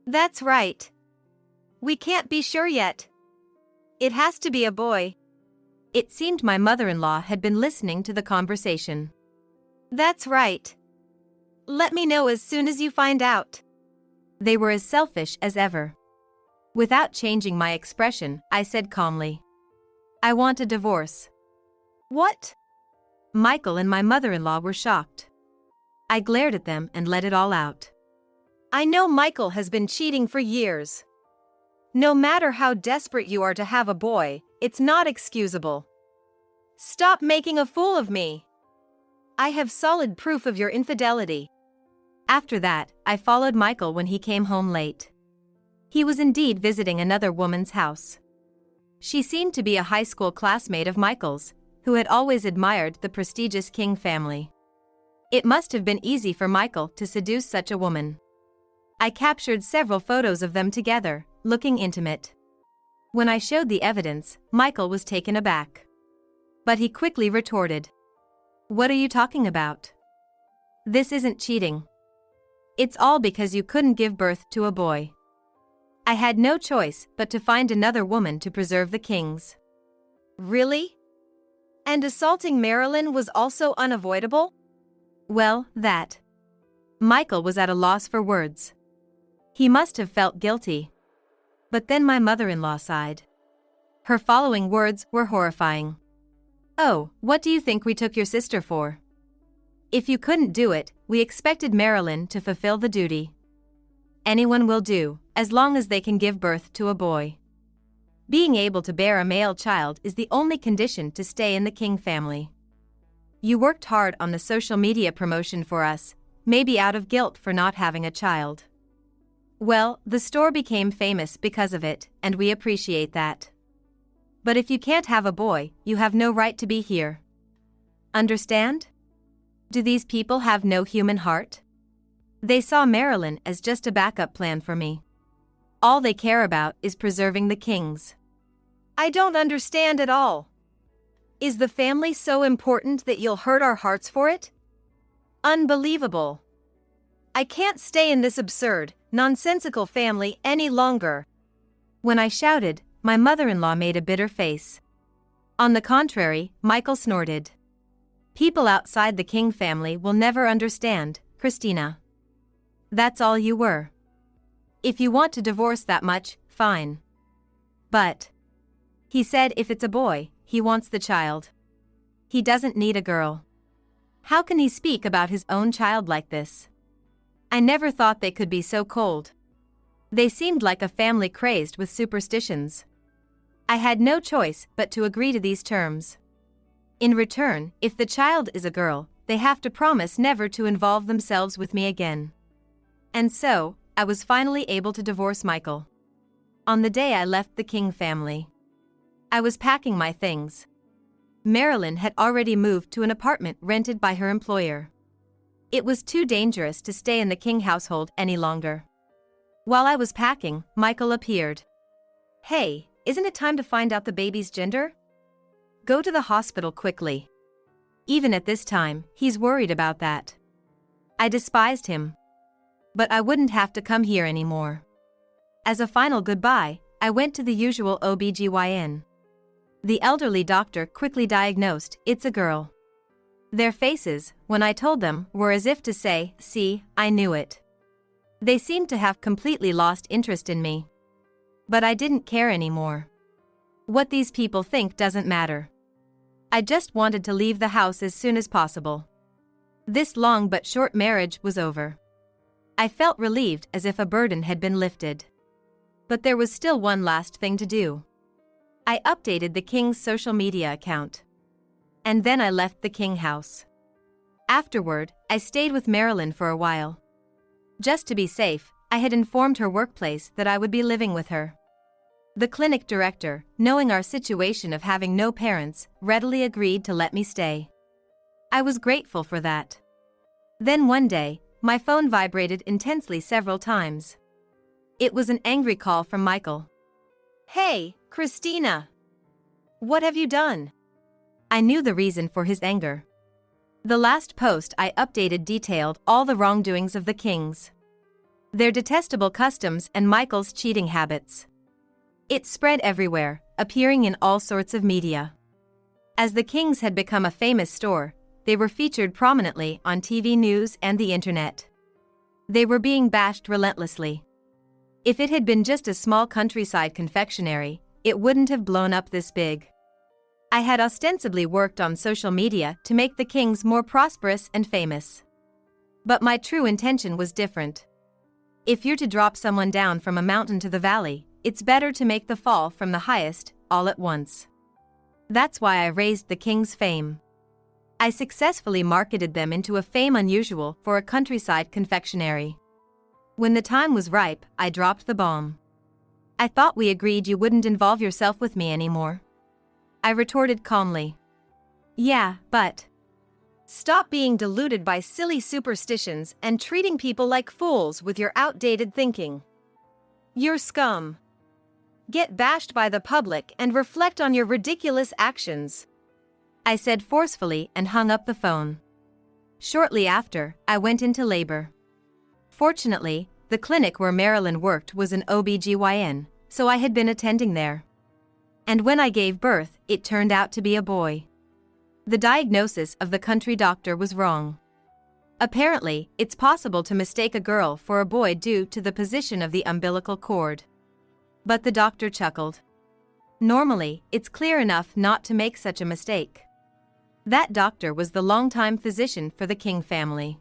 That's right. We can't be sure yet. It has to be a boy.
It seemed my mother-in-law had been listening to the conversation.
That's right. Let me know as soon as you find out.
They were as selfish as ever. Without changing my expression, I said calmly, "I want a divorce."
What?
Michael and my mother-in-law were shocked. I glared at them and let it all out.
I know Michael has been cheating for years. No matter how desperate you are to have a boy, it's not excusable. Stop making a fool of me. I have solid proof of your infidelity.
After that, I followed Michael when he came home late. He was indeed visiting another woman's house. She seemed to be a high school classmate of Michael's, who had always admired the prestigious King family. It must have been easy for Michael to seduce such a woman. I captured several photos of them together, looking intimate. When I showed the evidence, Michael was taken aback. But he quickly retorted, "What are you talking about? This isn't cheating. It's all because you couldn't give birth to a boy." I had no choice but to find another woman to preserve the Kings.
Really? And assaulting Marilyn was also unavoidable?
Well, that. Michael was at a loss for words. He must have felt guilty. But then my mother-in-law sighed. Her following words were horrifying. "Oh, what do you think we took your sister for? If you couldn't do it, we expected Marilyn to fulfill the duty. Anyone will do, as long as they can give birth to a boy. Being able to bear a male child is the only condition to stay in the King family. You worked hard on the social media promotion for us, maybe out of guilt for not having a child. Well, the store became famous because of it, and we appreciate that. But if you can't have a boy, you have no right to be here. Understand? Do these people have no human heart? They saw Marilyn as just a backup plan for me. All they care about is preserving the Kings."
I don't understand at all. Is the family so important that you'll hurt our hearts for it? Unbelievable. I can't stay in this absurd, nonsensical family any longer.
When I shouted, my mother-in-law made a bitter face. On the contrary, Michael snorted. "People outside the King family will never understand, Christina. That's all you were. If you want to divorce that much, fine. But," he said, "if it's a boy, he wants the child. He doesn't need a girl. How can he speak about his own child like this?" I never thought they could be so cold. They seemed like a family crazed with superstitions. I had no choice but to agree to these terms. In return, if the child is a girl, they have to promise never to involve themselves with me again. And so, I was finally able to divorce Michael. On the day I left the King family, I was packing my things. Marilyn had already moved to an apartment rented by her employer. It was too dangerous to stay in the King household any longer. While I was packing, Michael appeared. "Hey, isn't it time to find out the baby's gender? Go to the hospital quickly." Even at this time, he's worried about that. I despised him. But I wouldn't have to come here anymore. As a final goodbye, I went to the usual OBGYN. The elderly doctor quickly diagnosed, "It's a girl." Their faces, when I told them, were as if to say, "See, I knew it." They seemed to have completely lost interest in me. But I didn't care anymore. What these people think doesn't matter. I just wanted to leave the house as soon as possible. This long but short marriage was over. I felt relieved, as if a burden had been lifted. But there was still one last thing to do. I updated the King's social media account. And then I left the King house. Afterward, I stayed with Marilyn for a while. Just to be safe, I had informed her workplace that I would be living with her. The clinic director, knowing our situation of having no parents, readily agreed to let me stay. I was grateful for that. Then one day, my phone vibrated intensely several times. It was an angry call from Michael.
"Hey, Christina. What have you done?"
I knew the reason for his anger. The last post I updated detailed all the wrongdoings of the Kings. Their detestable customs and Michael's cheating habits. It spread everywhere, appearing in all sorts of media. As the Kings had become a famous store, they were featured prominently on TV news and the internet. They were being bashed relentlessly. If it had been just a small countryside confectionery, it wouldn't have blown up this big. I had ostensibly worked on social media to make the Kings more prosperous and famous. But my true intention was different. If you're to drop someone down from a mountain to the valley, it's better to make the fall from the highest, all at once. That's why I raised the Kings' fame. I successfully marketed them into a fame unusual for a countryside confectionery. When the time was ripe, I dropped the bomb. I thought we agreed you wouldn't involve yourself with me anymore. I retorted calmly. Yeah, but...
Stop being deluded by silly superstitions and treating people like fools with your outdated thinking. You're scum. Get bashed by the public and reflect on your ridiculous actions,
I said forcefully and hung up the phone. Shortly after, I went into labor. Fortunately, the clinic where Marilyn worked was an OB/GYN, so I had been attending there. And when I gave birth, it turned out to be a boy. The diagnosis of the country doctor was wrong. Apparently, it's possible to mistake a girl for a boy due to the position of the umbilical cord. But the doctor chuckled. Normally, it's clear enough not to make such a mistake. That doctor was the longtime physician for the King family.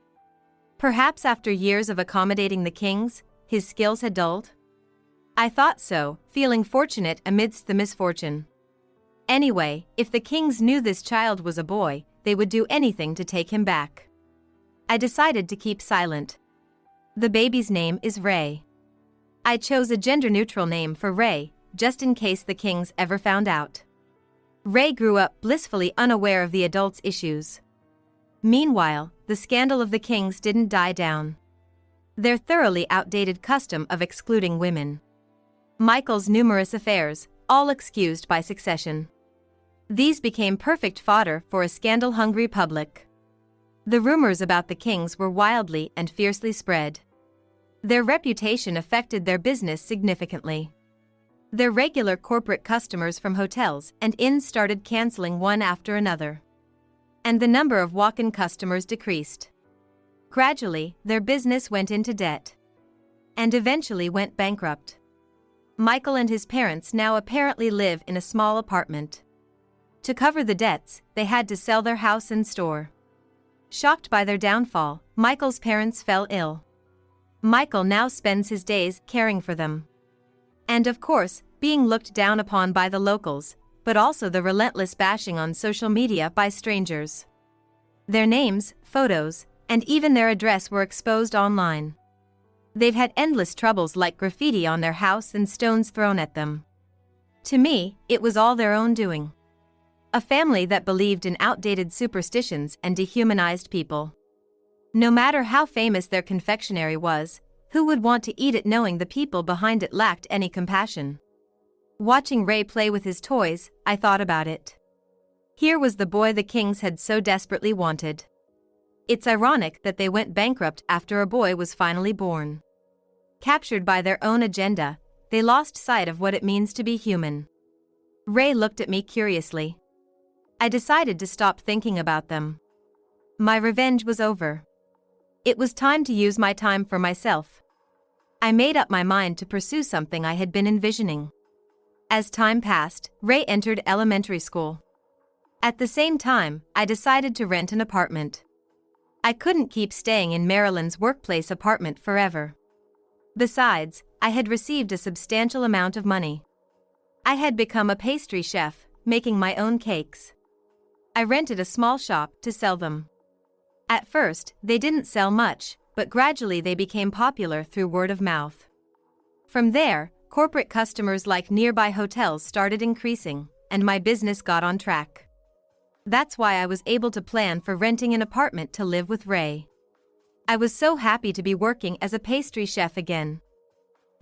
Perhaps after years of accommodating the Kings, his skills had dulled? I thought so, feeling fortunate amidst the misfortune. Anyway, if the Kings knew this child was a boy, they would do anything to take him back. I decided to keep silent. The baby's name is Ray. I chose a gender-neutral name for Ray, just in case the Kings ever found out. Ray grew up blissfully unaware of the adults' issues. Meanwhile, the scandal of the Kings didn't die down. Their thoroughly outdated custom of excluding women. Michael's numerous affairs, all excused by succession. These became perfect fodder for a scandal-hungry public. The rumors about the Kings were wildly and fiercely spread. Their reputation affected their business significantly. Their regular corporate customers from hotels and inns started canceling one after another. And the number of walk-in customers decreased. Gradually, their business went into debt. And eventually went bankrupt. Michael and his parents now apparently live in a small apartment. To cover the debts, they had to sell their house and store. Shocked by their downfall, Michael's parents fell ill. Michael now spends his days caring for them. And of course, being looked down upon by the locals, but also the relentless bashing on social media by strangers. Their names, photos, and even their address were exposed online. They've had endless troubles like graffiti on their house and stones thrown at them. To me, it was all their own doing. A family that believed in outdated superstitions and dehumanized people. No matter how famous their confectionery was, who would want to eat it knowing the people behind it lacked any compassion? Watching Ray play with his toys, I thought about it. Here was the boy the Kings had so desperately wanted. It's ironic that they went bankrupt after a boy was finally born. Captured by their own agenda, they lost sight of what it means to be human. Ray looked at me curiously. I decided to stop thinking about them. My revenge was over. It was time to use my time for myself. I made up my mind to pursue something I had been envisioning. As time passed, Ray entered elementary school. At the same time, I decided to rent an apartment. I couldn't keep staying in Marilyn's workplace apartment forever. Besides, I had received a substantial amount of money. I had become a pastry chef, making my own cakes. I rented a small shop to sell them. At first, they didn't sell much, but gradually they became popular through word of mouth. From there, corporate customers like nearby hotels started increasing, and my business got on track. That's why I was able to plan for renting an apartment to live with Ray. I was so happy to be working as a pastry chef again.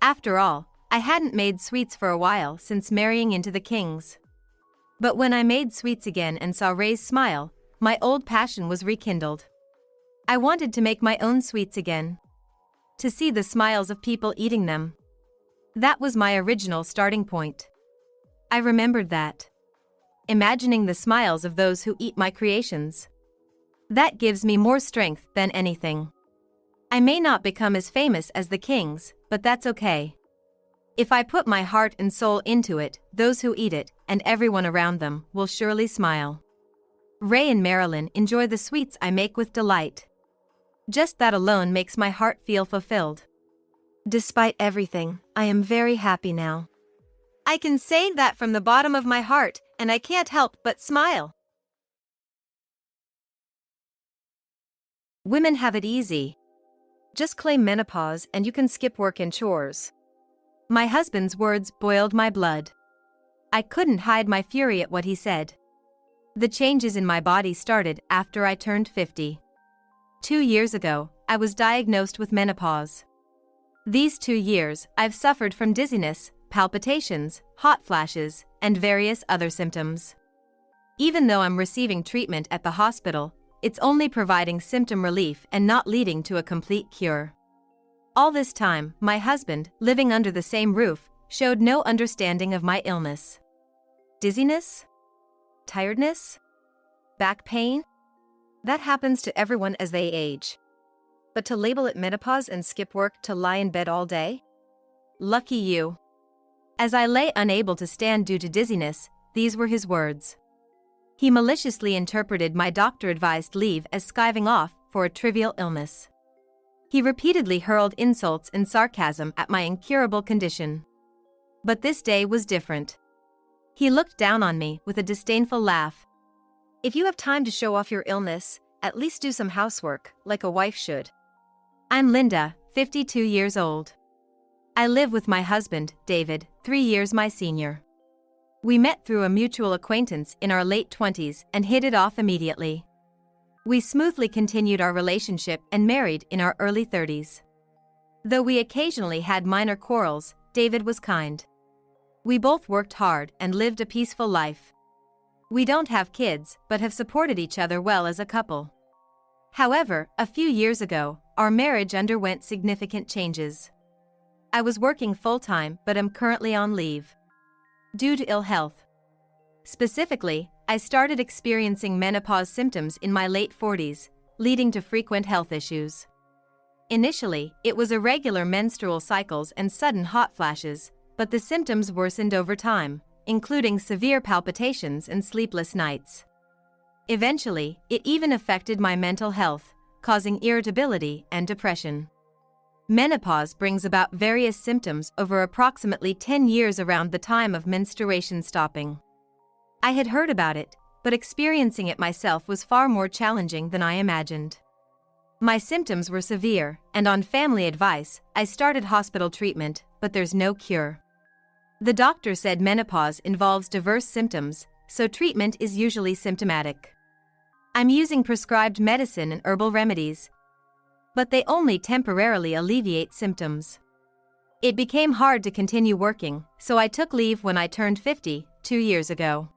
After all, I hadn't made sweets for a while since marrying into the Kings. But when I made sweets again and saw Ray's smile, my old passion was rekindled. I wanted to make my own sweets again. To see the smiles of people eating them. That was my original starting point. I remembered that. Imagining the smiles of those who eat my creations. That gives me more strength than anything. I may not become as famous as the Kings, but that's okay. If I put my heart and soul into it, those who eat it, and everyone around them, will surely smile. Ray and Marilyn enjoy the sweets I make with delight. Just that alone makes my heart feel fulfilled. Despite everything, I am very happy now. I can say that from the bottom of my heart, and I can't help but smile. Women have it easy. Just claim menopause and you can skip work and chores. My husband's words boiled my blood. I couldn't hide my fury at what he said. The changes in my body started after I turned 50. 2 years ago, I was diagnosed with menopause. These 2 years, I've suffered from dizziness, palpitations, hot flashes, and various other symptoms. Even though I'm receiving treatment at the hospital, it's only providing symptom relief and not leading to a complete cure. All this time, my husband, living under the same roof, showed no understanding of my illness. Dizziness? Tiredness? Back pain? That happens to everyone as they age. But to label it menopause and skip work to lie in bed all day? Lucky you. As I lay unable to stand due to dizziness, these were his words. He maliciously interpreted my doctor-advised leave as skiving off for a trivial illness. He repeatedly hurled insults and sarcasm at my incurable condition. But this day was different. He looked down on me with a disdainful laugh. If you have time to show off your illness, at least do some housework, like a wife should. I'm Linda, 52 years old. I live with my husband, David, 3 years my senior. We met through a mutual acquaintance in our late 20s and hit it off immediately. We smoothly continued our relationship and married in our early 30s. Though we occasionally had minor quarrels, David was kind. We both worked hard and lived a peaceful life. We don't have kids, but have supported each other well as a couple. However, a few years ago, our marriage underwent significant changes. I was working full-time but am currently on leave. Due to ill health. Specifically, I started experiencing menopause symptoms in my late 40s, leading to frequent health issues. Initially, it was irregular menstrual cycles and sudden hot flashes, but the symptoms worsened over time, including severe palpitations and sleepless nights. Eventually, it even affected my mental health, causing irritability and depression. Menopause brings about various symptoms over approximately 10 years around the time of menstruation stopping. I had heard about it, but experiencing it myself was far more challenging than I imagined. My symptoms were severe, and on family advice, I started hospital treatment, but there's no cure. The doctor said menopause involves diverse symptoms, so treatment is usually symptomatic. I'm using prescribed medicine and herbal remedies, but they only temporarily alleviate symptoms. It became hard to continue working, so I took leave when I turned 50, 2 years ago.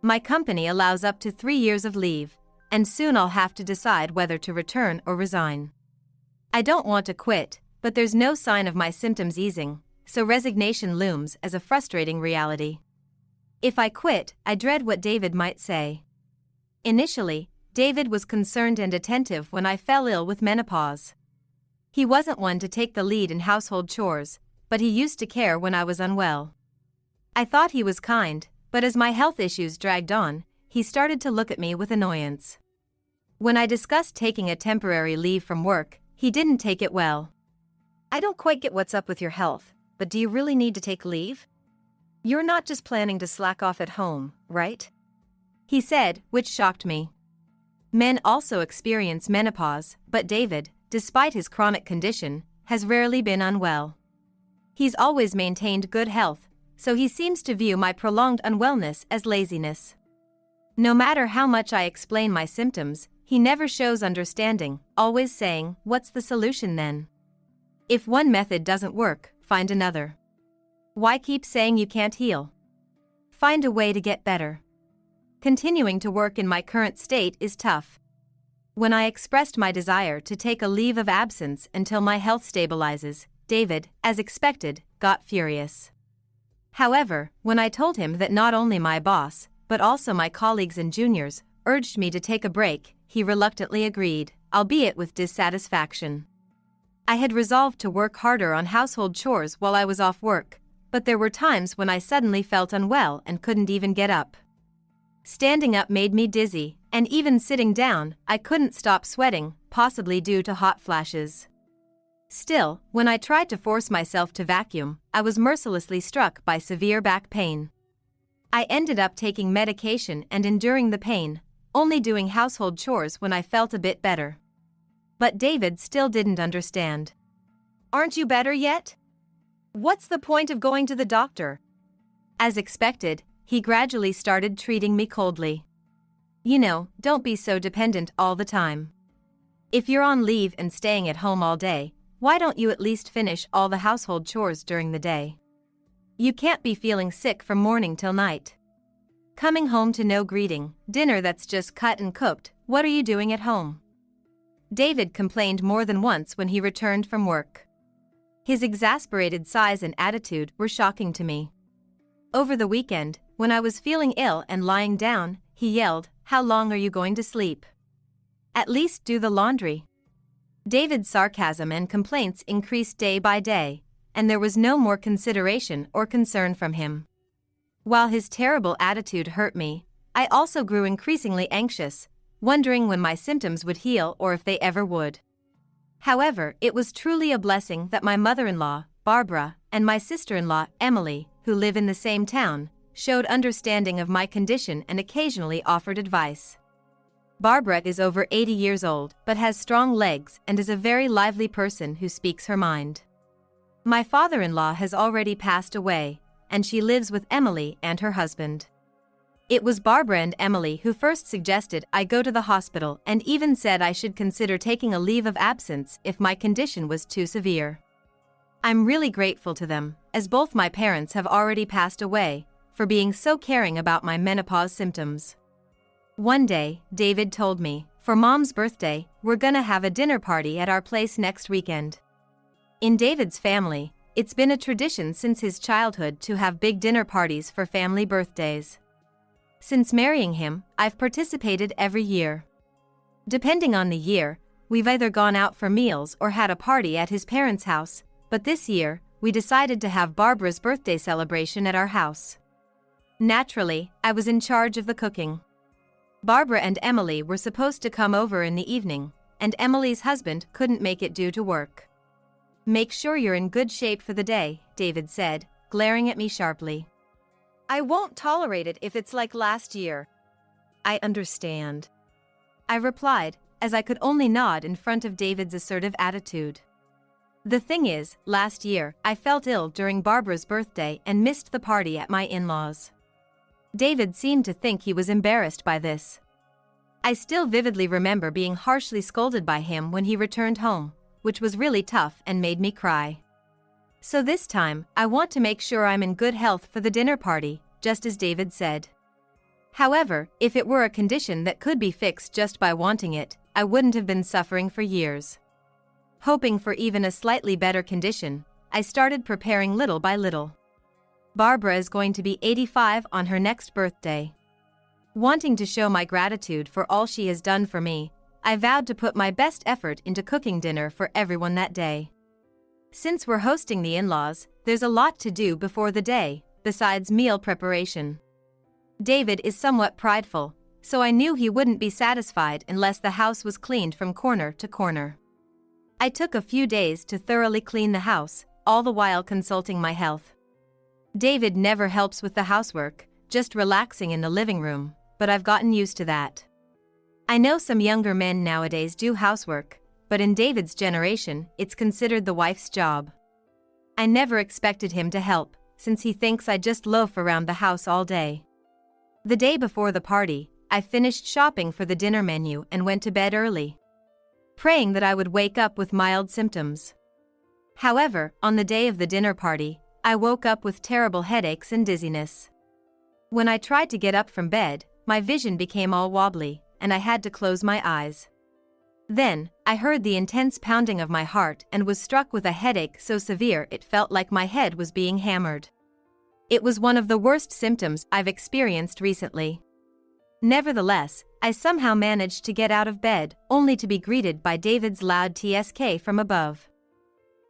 My company allows up to 3 years of leave, and soon I'll have to decide whether to return or resign. I don't want to quit, but there's no sign of my symptoms easing, so resignation looms as a frustrating reality. If I quit, I dread what David might say. Initially, David was concerned and attentive when I fell ill with menopause. He wasn't one to take the lead in household chores, but he used to care when I was unwell. I thought he was kind, but as my health issues dragged on, he started to look at me with annoyance. When I discussed taking a temporary leave from work, he didn't take it well. I don't quite get what's up with your health, but do you really need to take leave? You're not just planning to slack off at home, right? He said, which shocked me. Men also experience menopause, but David, despite his chronic condition, has rarely been unwell. He's always maintained good health, so he seems to view my prolonged unwellness as laziness. No matter how much I explain my symptoms, he never shows understanding, always saying, "What's the solution then? If one method doesn't work, find another. Why keep saying you can't heal? Find a way to get better." Continuing to work in my current state is tough. When I expressed my desire to take a leave of absence until my health stabilizes, David, as expected, got furious. However, when I told him that not only my boss, but also my colleagues and juniors, urged me to take a break, he reluctantly agreed, albeit with dissatisfaction. I had resolved to work harder on household chores while I was off work, but there were times when I suddenly felt unwell and couldn't even get up. Standing up made me dizzy, and even sitting down, I couldn't stop sweating, possibly due to hot flashes. Still, when I tried to force myself to vacuum, I was mercilessly struck by severe back pain. I ended up taking medication and enduring the pain, only doing household chores when I felt a bit better. But David still didn't understand.
Aren't you better yet? What's the point of going to the doctor?
As expected, he gradually started treating me coldly. You know, don't be so dependent all the time. If you're on leave and staying at home all day, why don't you at least finish all the household chores during the day? You can't be feeling sick from morning till night. Coming home to no greeting, dinner that's just cut and cooked, what are you doing at home? David complained more than once when he returned from work. His exasperated sighs and attitude were shocking to me. Over the weekend, when I was feeling ill and lying down, he yelled, "How long are you going to sleep? At least do the laundry." David's sarcasm and complaints increased day by day, and there was no more consideration or concern from him. While his terrible attitude hurt me, I also grew increasingly anxious, wondering when my symptoms would heal or if they ever would. However, it was truly a blessing that my mother-in-law, Barbara, and my sister-in-law, Emily, who live in the same town, showed understanding of my condition and occasionally offered advice. Barbara is over 80 years old but has strong legs and is a very lively person who speaks her mind. My father-in-law has already passed away, and she lives with Emily and her husband. It was Barbara and Emily who first suggested I go to the hospital and even said I should consider taking a leave of absence if my condition was too severe. I'm really grateful to them, as both my parents have already passed away, for being so caring about my menopause symptoms. One day, David told me, for Mom's birthday, we're gonna have a dinner party at our place next weekend. In David's family, it's been a tradition since his childhood to have big dinner parties for family birthdays. Since marrying him, I've participated every year. Depending on the year, we've either gone out for meals or had a party at his parents' house, but this year, we decided to have Barbara's birthday celebration at our house. Naturally, I was in charge of the cooking. Barbara and Emily were supposed to come over in the evening, and Emily's husband couldn't make it due to work. "Make sure you're in good shape for the day," David said, glaring at me sharply.
I won't tolerate it if it's like last year.
"I understand," I replied, as I could only nod in front of David's assertive attitude. The thing is, last year, I felt ill during Barbara's birthday and missed the party at my in-laws. David seemed to think he was embarrassed by this. I still vividly remember being harshly scolded by him when he returned home, which was really tough and made me cry. So this time, I want to make sure I'm in good health for the dinner party, just as David said. However, if it were a condition that could be fixed just by wanting it, I wouldn't have been suffering for years. Hoping for even a slightly better condition, I started preparing little by little. Barbara is going to be 85 on her next birthday. Wanting to show my gratitude for all she has done for me, I vowed to put my best effort into cooking dinner for everyone that day. Since we're hosting the in-laws, there's a lot to do before the day, besides meal preparation. David is somewhat prideful, so I knew he wouldn't be satisfied unless the house was cleaned from corner to corner. I took a few days to thoroughly clean the house, all the while consulting my health. David never helps with the housework, just relaxing in the living room, but I've gotten used to that. I know some younger men nowadays do housework, but in David's generation, it's considered the wife's job. I never expected him to help, since he thinks I just loaf around the house all day. The day before the party, I finished shopping for the dinner menu and went to bed early, praying that I would wake up with mild symptoms. However, on the day of the dinner party, I woke up with terrible headaches and dizziness. When I tried to get up from bed, my vision became all wobbly, and I had to close my eyes. Then, I heard the intense pounding of my heart and was struck with a headache so severe it felt like my head was being hammered. It was one of the worst symptoms I've experienced recently. Nevertheless, I somehow managed to get out of bed, only to be greeted by David's loud TSK from above.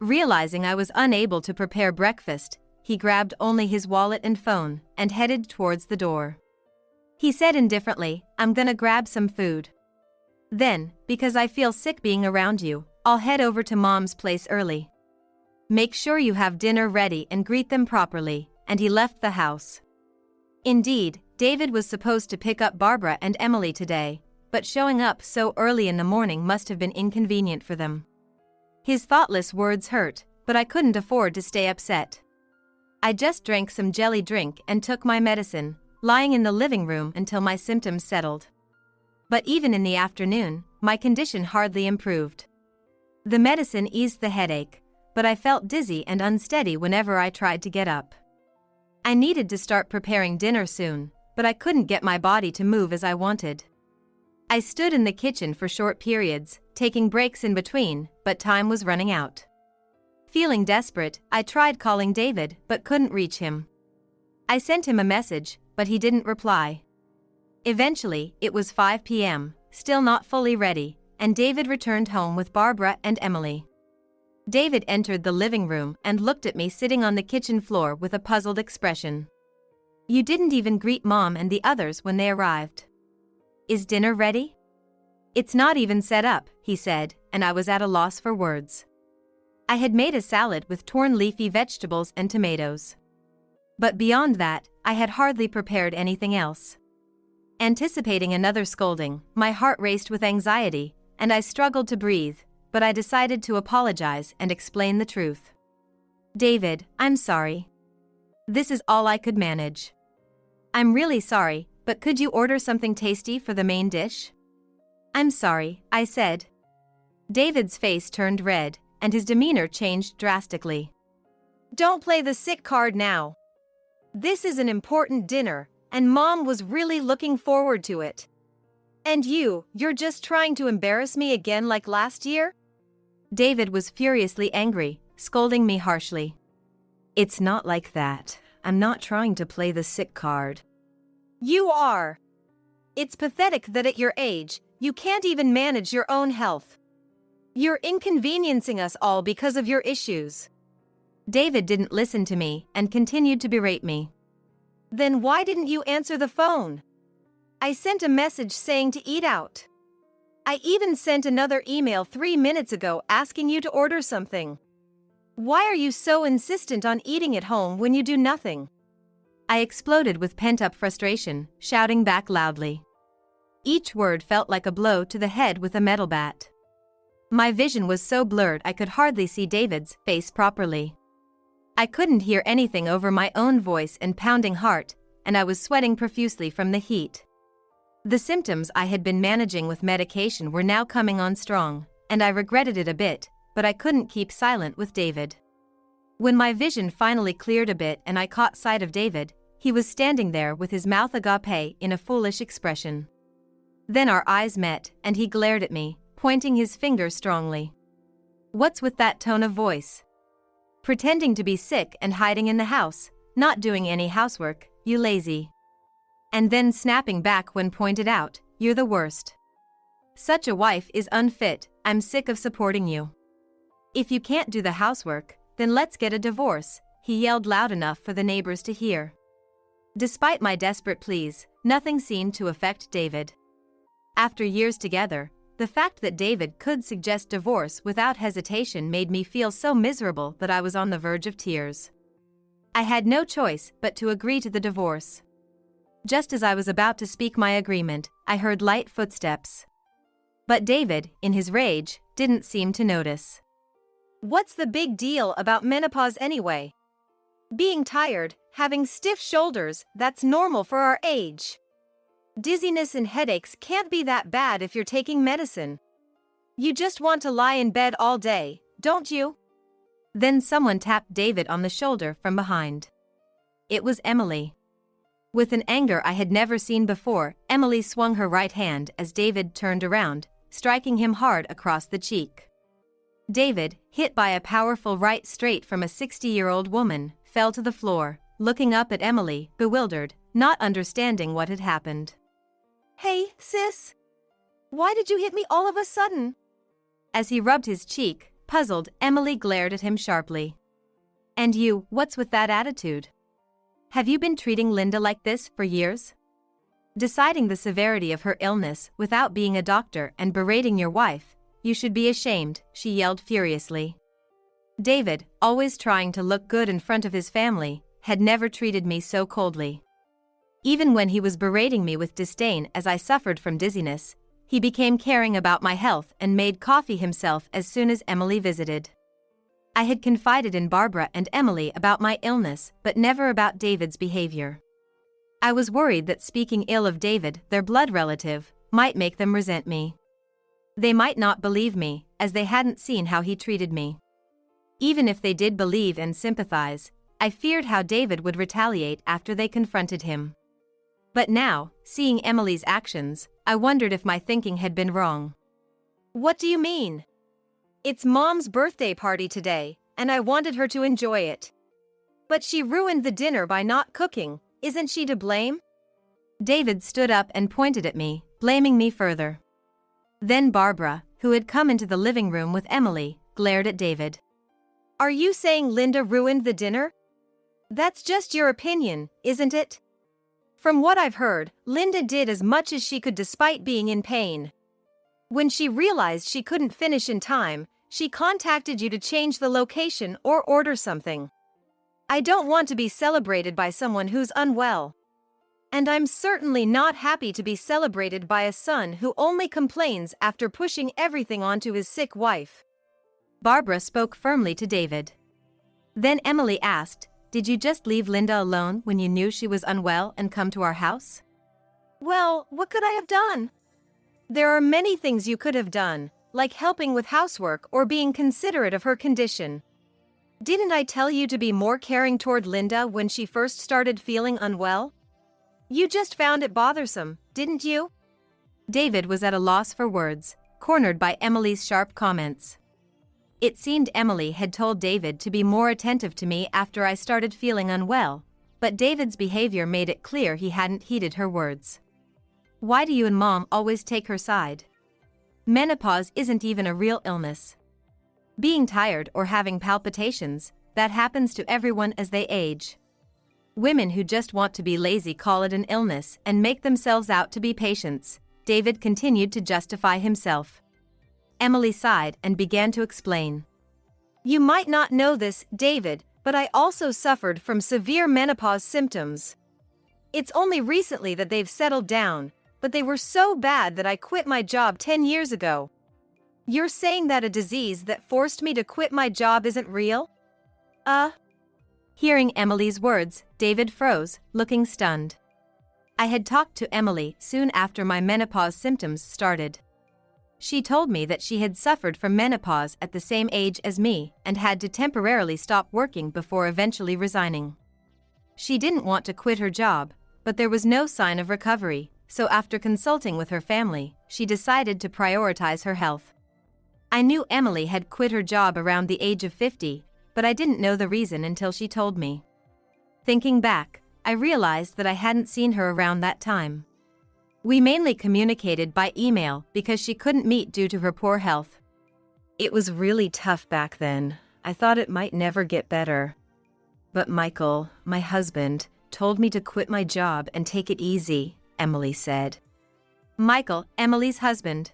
Realizing I was unable to prepare breakfast, he grabbed only his wallet and phone and headed towards the door. He said indifferently, "I'm gonna grab some food. Then, because I feel sick being around you, I'll head over to Mom's place early. Make sure you have dinner ready and greet them properly," and he left the house. Indeed, David was supposed to pick up Barbara and Emily today, but showing up so early in the morning must have been inconvenient for them. His thoughtless words hurt, but I couldn't afford to stay upset. I just drank some jelly drink and took my medicine, lying in the living room until my symptoms settled. But even in the afternoon, my condition hardly improved. The medicine eased the headache, but I felt dizzy and unsteady whenever I tried to get up. I needed to start preparing dinner soon, but I couldn't get my body to move as I wanted. I stood in the kitchen for short periods, taking breaks in between, but time was running out. Feeling desperate, I tried calling David but couldn't reach him. I sent him a message, but he didn't reply. Eventually, it was 5 p.m., still not fully ready, and David returned home with Barbara and Emily. David entered the living room and looked at me sitting on the kitchen floor with a puzzled expression. "You didn't even greet Mom and the others when they arrived. Is dinner ready?" "It's not even set up," he said, and I was at a loss for words. I had made a salad with torn leafy vegetables and tomatoes. But beyond that, I had hardly prepared anything else. Anticipating another scolding, my heart raced with anxiety, and I struggled to breathe, but I decided to apologize and explain the truth. "David, I'm sorry. This is all I could manage. I'm really sorry, but could you order something tasty for the main dish?" "I'm sorry," I said. David's face turned red, and his demeanor changed drastically.
"Don't play the sick card now. This is an important dinner, and Mom was really looking forward to it. And you're just trying to embarrass me again like last year?"
David was furiously angry, scolding me harshly. "It's not like that. I'm not trying to play the sick card."
"You are. It's pathetic that at your age, you can't even manage your own health. You're inconveniencing us all because of your issues."
David didn't listen to me and continued to berate me.
"Then why didn't you answer the phone? I sent a message saying to eat out. I even sent another email 3 minutes ago asking you to order something. Why are you so insistent on eating at home when you do nothing?"
I exploded with pent-up frustration, shouting back loudly. Each word felt like a blow to the head with a metal bat. My vision was so blurred I could hardly see David's face properly. I couldn't hear anything over my own voice and pounding heart, and I was sweating profusely from the heat. The symptoms I had been managing with medication were now coming on strong, and I regretted it a bit, but I couldn't keep silent with David. When my vision finally cleared a bit and I caught sight of David, he was standing there with his mouth agape in a foolish expression. Then our eyes met, and he glared at me, pointing his finger strongly. "What's with that tone of voice? Pretending to be sick and hiding in the house, not doing any housework, you lazy." And then snapping back when pointed out, "You're the worst. Such a wife is unfit, I'm sick of supporting you. If you can't do the housework, then let's get a divorce," he yelled loud enough for the neighbors to hear. Despite my desperate pleas, nothing seemed to affect David. After years together, the fact that David could suggest divorce without hesitation made me feel so miserable that I was on the verge of tears. I had no choice but to agree to the divorce. Just as I was about to speak my agreement, I heard light footsteps. But David, in his rage, didn't seem to notice.
"What's the big deal about menopause anyway? Being tired, having stiff shoulders, that's normal for our age. Dizziness and headaches can't be that bad if you're taking medicine. You just want to lie in bed all day, don't you?"
Then someone tapped David on the shoulder from behind. It was Emily. With an anger I had never seen before, Emily swung her right hand as David turned around, striking him hard across the cheek. David, hit by a powerful right straight from a 60-year-old woman, fell to the floor, looking up at Emily, bewildered, not understanding what had happened.
"Hey, sis. Why did you hit me all of a sudden?"
As he rubbed his cheek, Puzzled, Emily glared at him sharply. And you, what's with that attitude? Have you been treating Linda like this for years? Deciding the severity of her illness without being a doctor and berating your wife, you should be ashamed, she yelled furiously. David, always trying to look good in front of his family, had never treated me so coldly. Even when he was berating me with disdain as I suffered from dizziness, he became caring about my health and made coffee himself as soon as Emily visited. I had confided in Barbara and Emily about my illness, but never about David's behavior. I was worried that speaking ill of David, their blood relative, might make them resent me. They might not believe me, as they hadn't seen how he treated me. Even if they did believe and sympathize, I feared how David would retaliate after they confronted him. But now, seeing Emily's actions, I wondered if my thinking had been wrong.
What do you mean? It's Mom's birthday party today, and I wanted her to enjoy it. But she ruined the dinner by not cooking, isn't she to blame?
David stood up and pointed at me, blaming me further. Then Barbara, who had come into the living room with Emily, glared at David.
Are you saying Linda ruined the dinner? That's just your opinion, isn't it? From what I've heard, Linda did as much as she could despite being in pain. When she realized she couldn't finish in time, she contacted you to change the location or order something. I don't want to be celebrated by someone who's unwell. And I'm certainly not happy to be celebrated by a son who only complains after pushing everything onto his sick wife.
Barbara spoke firmly to David. Then Emily asked, Did you just leave Linda alone when you knew she was unwell and come to our house?
Well, what could I have done? There are many things you could have done, like helping with housework or being considerate of her condition. Didn't I tell you to be more caring toward Linda when she first started feeling unwell? You just found it bothersome, didn't you?
David was at a loss for words, cornered by Emily's sharp comments. It seemed Emily had told David to be more attentive to me after I started feeling unwell, but David's behavior made it clear he hadn't heeded her words. Why do you and Mom always take her side? Menopause isn't even a real illness. Being tired or having palpitations, that happens to everyone as they age. Women who just want to be lazy call it an illness and make themselves out to be patients, David continued to justify himself. Emily sighed and began to explain.
You might not know this, David, but I also suffered from severe menopause symptoms. It's only recently that they've settled down, but they were so bad that I quit my job 10 years ago. You're saying that a disease that forced me to quit my job isn't real?
Hearing Emily's words, David froze, looking stunned. I had talked to Emily soon after my menopause symptoms started. She told me that she had suffered from menopause at the same age as me and had to temporarily stop working before eventually resigning. She didn't want to quit her job, but there was no sign of recovery, so after consulting with her family, she decided to prioritize her health. I knew Emily had quit her job around the age of 50, but I didn't know the reason until she told me. Thinking back, I realized that I hadn't seen her around that time. We mainly communicated by email because she couldn't meet due to her poor health. It was really tough back then. I thought it might never get better. But Michael, my husband, told me to quit my job and take it easy, Emily said. Michael, Emily's husband,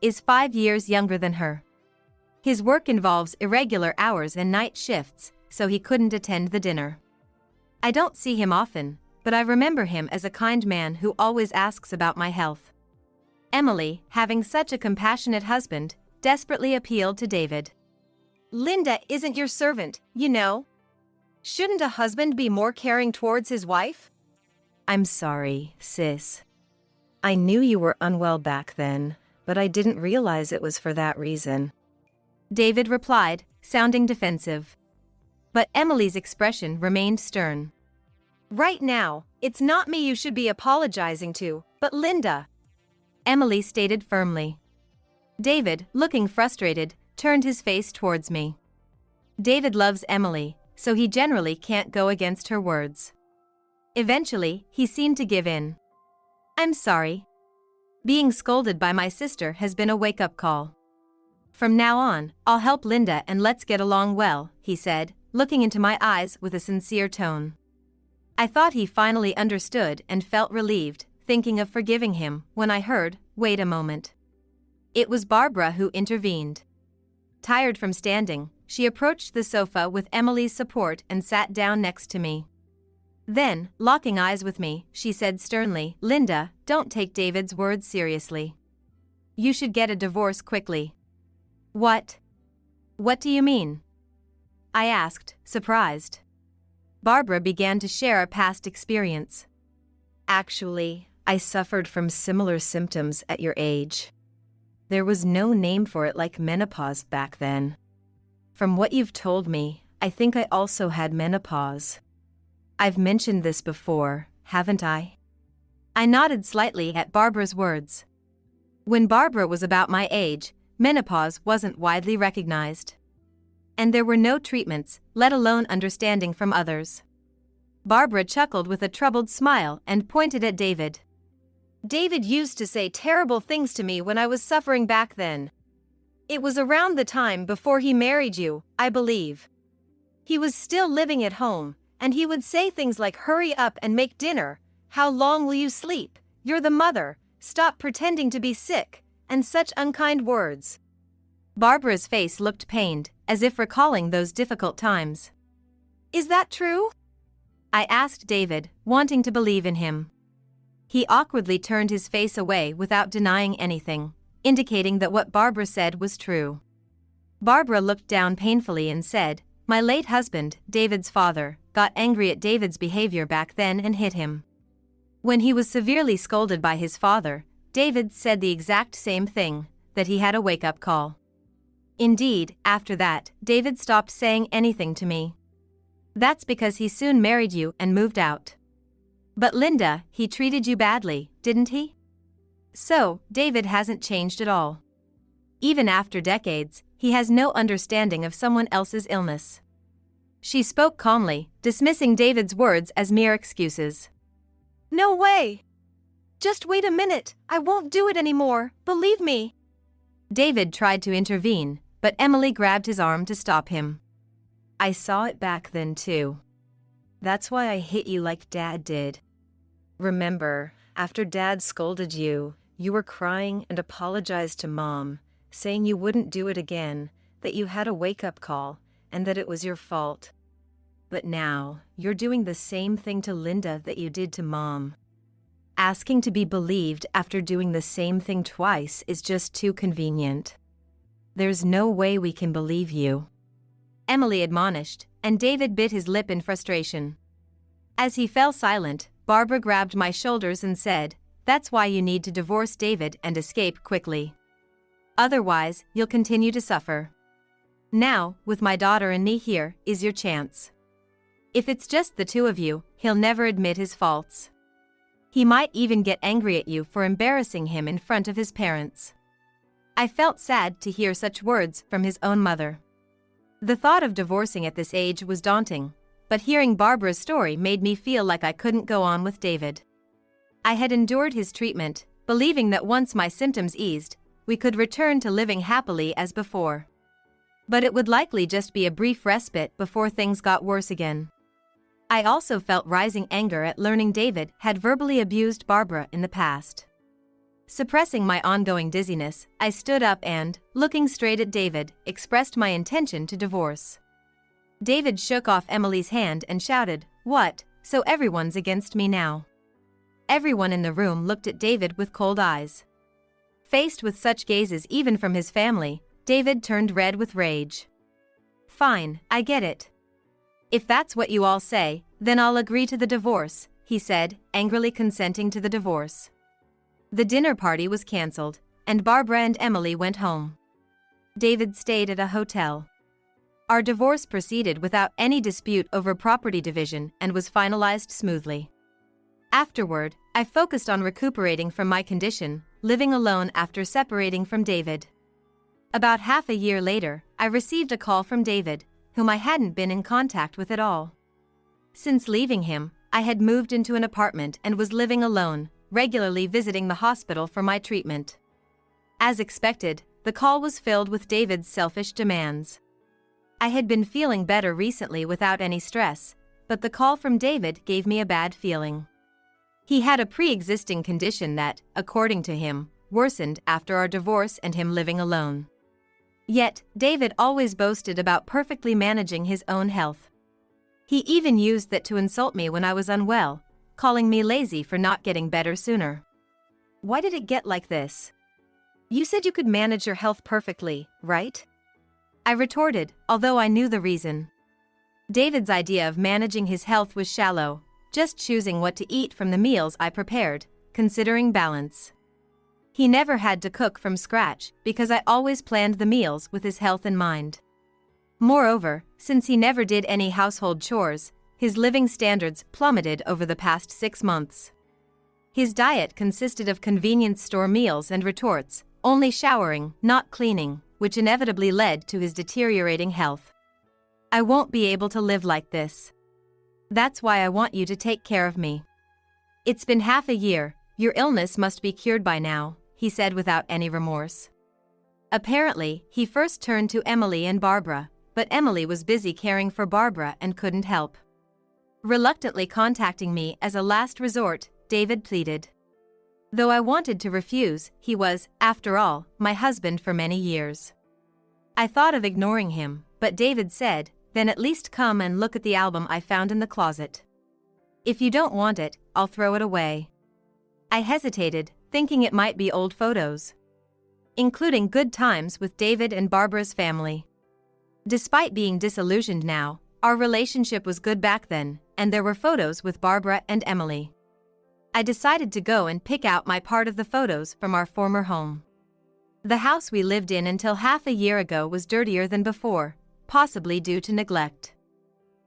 is 5 years younger than her. His work involves irregular hours and night shifts, so he couldn't attend the dinner. I don't see him often, but I remember him as a kind man who always asks about my health. Emily, having such a compassionate husband, desperately appealed to David.
Linda isn't your servant, you know. Shouldn't a husband be more caring towards his wife?
I'm sorry, sis. I knew you were unwell back then, but I didn't realize it was for that reason. David replied, sounding defensive. But Emily's expression remained stern.
Right now, it's not me you should be apologizing to, but Linda,
Emily stated firmly. David, looking frustrated, turned his face towards me. David loves Emily, so he generally can't go against her words. Eventually, he seemed to give in. I'm sorry. Being scolded by my sister has been a wake-up call. "From now on, I'll help Linda and let's get along well," he said, looking into my eyes with a sincere tone. I thought he finally understood and felt relieved, thinking of forgiving him, when I heard, "Wait a moment." It was Barbara who intervened. Tired from standing, she approached the sofa with Emily's support and sat down next to me. Then, locking eyes with me, she said sternly, "Linda, don't take David's words seriously. You should get a divorce quickly." "What? What do you mean?" I asked, surprised. Barbara began to share a past experience. "Actually, I suffered from similar symptoms at your age. There was no name for it like menopause back then. From what you've told me, I think I also had menopause. I've mentioned this before, haven't I?" I nodded slightly at Barbara's words. When Barbara was about my age, menopause wasn't widely recognized. And there were no treatments, let alone understanding from others. Barbara chuckled with a troubled smile and pointed at David.
"David used to say terrible things to me when I was suffering back then. It was around the time before he married you, I believe. He was still living at home, and he would say things like 'Hurry up and make dinner,' 'How long will you sleep?' 'You're the mother,' 'Stop pretending to be sick,' and such unkind words."
Barbara's face looked pained, as if recalling those difficult times.
"Is that true?"
I asked David, wanting to believe in him. He awkwardly turned his face away without denying anything, indicating that what Barbara said was true. Barbara looked down painfully and said, "My late husband, David's father, got angry at David's behavior back then and hit him. When he was severely scolded by his father, David said the exact same thing, that he had a wake-up call. Indeed, after that, David stopped saying anything to me. That's because he soon married you and moved out. But Linda, he treated you badly, didn't he? So, David hasn't changed at all. Even after decades, he has no understanding of someone else's illness." She spoke calmly, dismissing David's words as mere excuses.
"No way! Just wait a minute, I won't do it anymore, believe me."
David tried to intervene, but Emily grabbed his arm to stop him. "I saw it back then too. That's why I hit you like Dad did. Remember, after Dad scolded you, you were crying and apologized to Mom, saying you wouldn't do it again, that you had a wake-up call, and that it was your fault. But now, you're doing the same thing to Linda that you did to Mom. Asking to be believed after doing the same thing twice is just too convenient. There's no way we can believe you," Emily admonished, and David bit his lip in frustration. As he fell silent, Barbara grabbed my shoulders and said, "That's why you need to divorce David and escape quickly. Otherwise, you'll continue to suffer. Now, with my daughter and me here, is your chance. If it's just the two of you, he'll never admit his faults. He might even get angry at you for embarrassing him in front of his parents." I felt sad to hear such words from his own mother. The thought of divorcing at this age was daunting, but hearing Barbara's story made me feel like I couldn't go on with David. I had endured his treatment, believing that once my symptoms eased, we could return to living happily as before. But it would likely just be a brief respite before things got worse again. I also felt rising anger at learning David had verbally abused Barbara in the past. Suppressing my ongoing dizziness, I stood up and, looking straight at David, expressed my intention to divorce. David shook off Emily's hand and shouted, "What, so everyone's against me now?" Everyone in the room looked at David with cold eyes. Faced with such gazes even from his family, David turned red with rage. "Fine, I get it. If that's what you all say, then I'll agree to the divorce," he said, angrily consenting to the divorce. The dinner party was cancelled, and Barbara and Emily went home. David stayed at a hotel. Our divorce proceeded without any dispute over property division and was finalized smoothly. Afterward, I focused on recuperating from my condition, living alone after separating from David. About half a year later, I received a call from David, whom I hadn't been in contact with at all. Since leaving him, I had moved into an apartment and was living alone, regularly visiting the hospital for my treatment. As expected, the call was filled with David's selfish demands. I had been feeling better recently without any stress, but the call from David gave me a bad feeling. He had a pre-existing condition that, according to him, worsened after our divorce and him living alone. Yet, David always boasted about perfectly managing his own health. He even used that to insult me when I was unwell, calling me lazy for not getting better sooner. Why did it get like this? You said you could manage your health perfectly, right? I retorted, although I knew the reason. David's idea of managing his health was shallow, just choosing what to eat from the meals I prepared, considering balance. He never had to cook from scratch because I always planned the meals with his health in mind. Moreover, since he never did any household chores, his living standards plummeted over the past 6 months. His diet consisted of convenience store meals and retorts, only showering, not cleaning, which inevitably led to his deteriorating health. I won't be able to live like this. That's why I want you to take care of me. It's been half a year, your illness must be cured by now, he said without any remorse. Apparently, he first turned to Emily and Barbara, but Emily was busy caring for Barbara and couldn't help. Reluctantly contacting me as a last resort, David pleaded. Though I wanted to refuse, he was, after all, my husband for many years. I thought of ignoring him, but David said, then at least come and look at the album I found in the closet. If you don't want it, I'll throw it away. I hesitated, thinking it might be old photos, including good times with David and Barbara's family. Despite being disillusioned now, our relationship was good back then, and there were photos with Barbara and Emily. I decided to go and pick out my part of the photos from our former home. The house we lived in until half a year ago was dirtier than before, possibly due to neglect.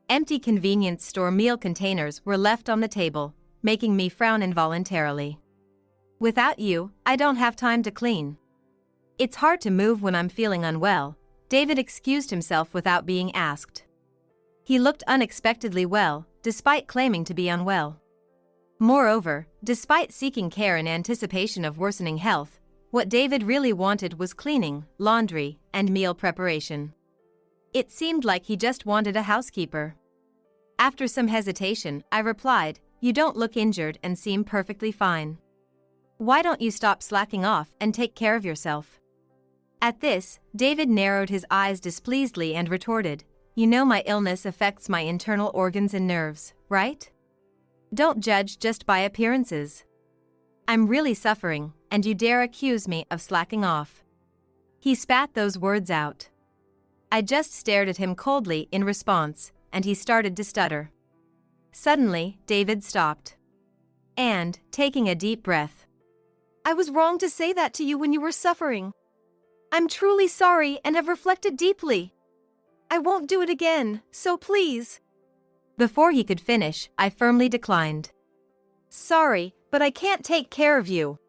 Empty convenience store meal containers were left on the table, making me frown involuntarily. Without you, I don't have time to clean. It's hard to move when I'm feeling unwell, David excused himself without being asked. He looked unexpectedly well, despite claiming to be unwell. Moreover, despite seeking care in anticipation of worsening health, what David really wanted was cleaning, laundry, and meal preparation. It seemed like he just wanted a housekeeper. After some hesitation, I replied, "You don't look injured and seem perfectly fine. Why don't you stop slacking off and take care of yourself?" At this, David narrowed his eyes displeasedly and retorted, "You know my illness affects my internal organs and nerves, right? Don't judge just by appearances. I'm really suffering, and you dare accuse me of slacking off." He spat those words out. I just stared at him coldly in response, and he started to stutter. Suddenly, David stopped. And, taking a deep breath,
I was wrong to say that to you when you were suffering. I'm truly sorry and have reflected deeply. I won't do it again, so please.
Before he could finish, I firmly declined.
Sorry, but I can't take care of you.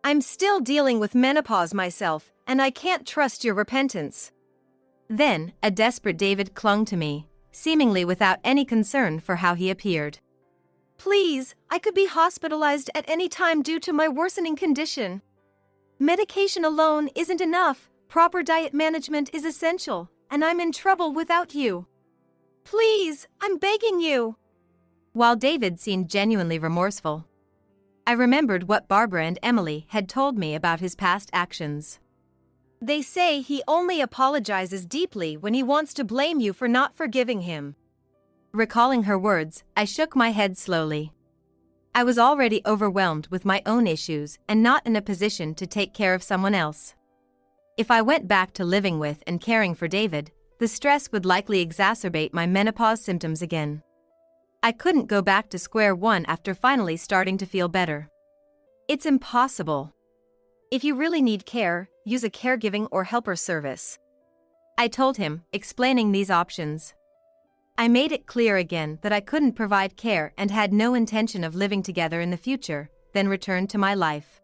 I'm still dealing with menopause myself, and I can't trust your repentance.
Then, a desperate David clung to me, seemingly without any concern for how he appeared.
Please, I could be hospitalized at any time due to my worsening condition. Medication alone isn't enough, proper diet management is essential, and I'm in trouble without you. Please, I'm begging you.
While David seemed genuinely remorseful, I remembered what Barbara and Emily had told me about his past actions.
They say he only apologizes deeply when he wants to blame you for not forgiving him.
Recalling her words, I shook my head slowly. I was already overwhelmed with my own issues and not in a position to take care of someone else. If I went back to living with and caring for David, the stress would likely exacerbate my menopause symptoms again. I couldn't go back to square one after finally starting to feel better. It's impossible.
If you really need care, use a caregiving or helper service.
I told him, explaining these options. I made it clear again that I couldn't provide care and had no intention of living together in the future, then returned to my life.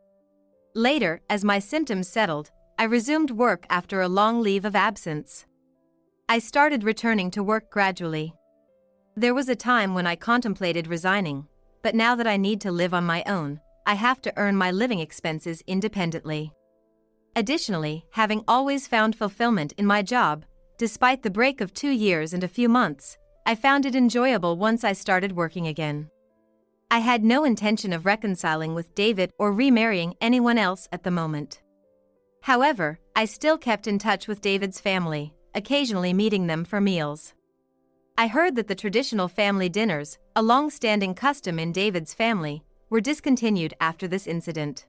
Later, as my symptoms settled, I resumed work after a long leave of absence. I started returning to work gradually. There was a time when I contemplated resigning, but now that I need to live on my own, I have to earn my living expenses independently. Additionally, having always found fulfillment in my job, despite the break of 2 years and a few months, I found it enjoyable once I started working again. I had no intention of reconciling with David or remarrying anyone else at the moment. However, I still kept in touch with David's family, occasionally meeting them for meals. I heard that the traditional family dinners, a long-standing custom in David's family, were discontinued after this incident.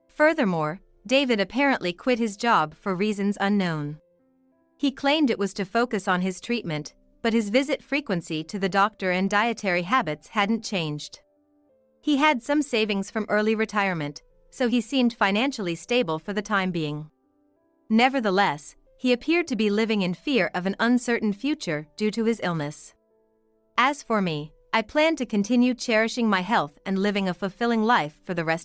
Furthermore, David apparently quit his job for reasons unknown. He claimed it was to focus on his treatment, but his visit frequency to the doctor and dietary habits hadn't changed. He had some savings from early retirement, so he seemed financially stable for the time being. Nevertheless, he appeared to be living in fear of an uncertain future due to his illness. As for me, I plan to continue cherishing my health and living a fulfilling life for the rest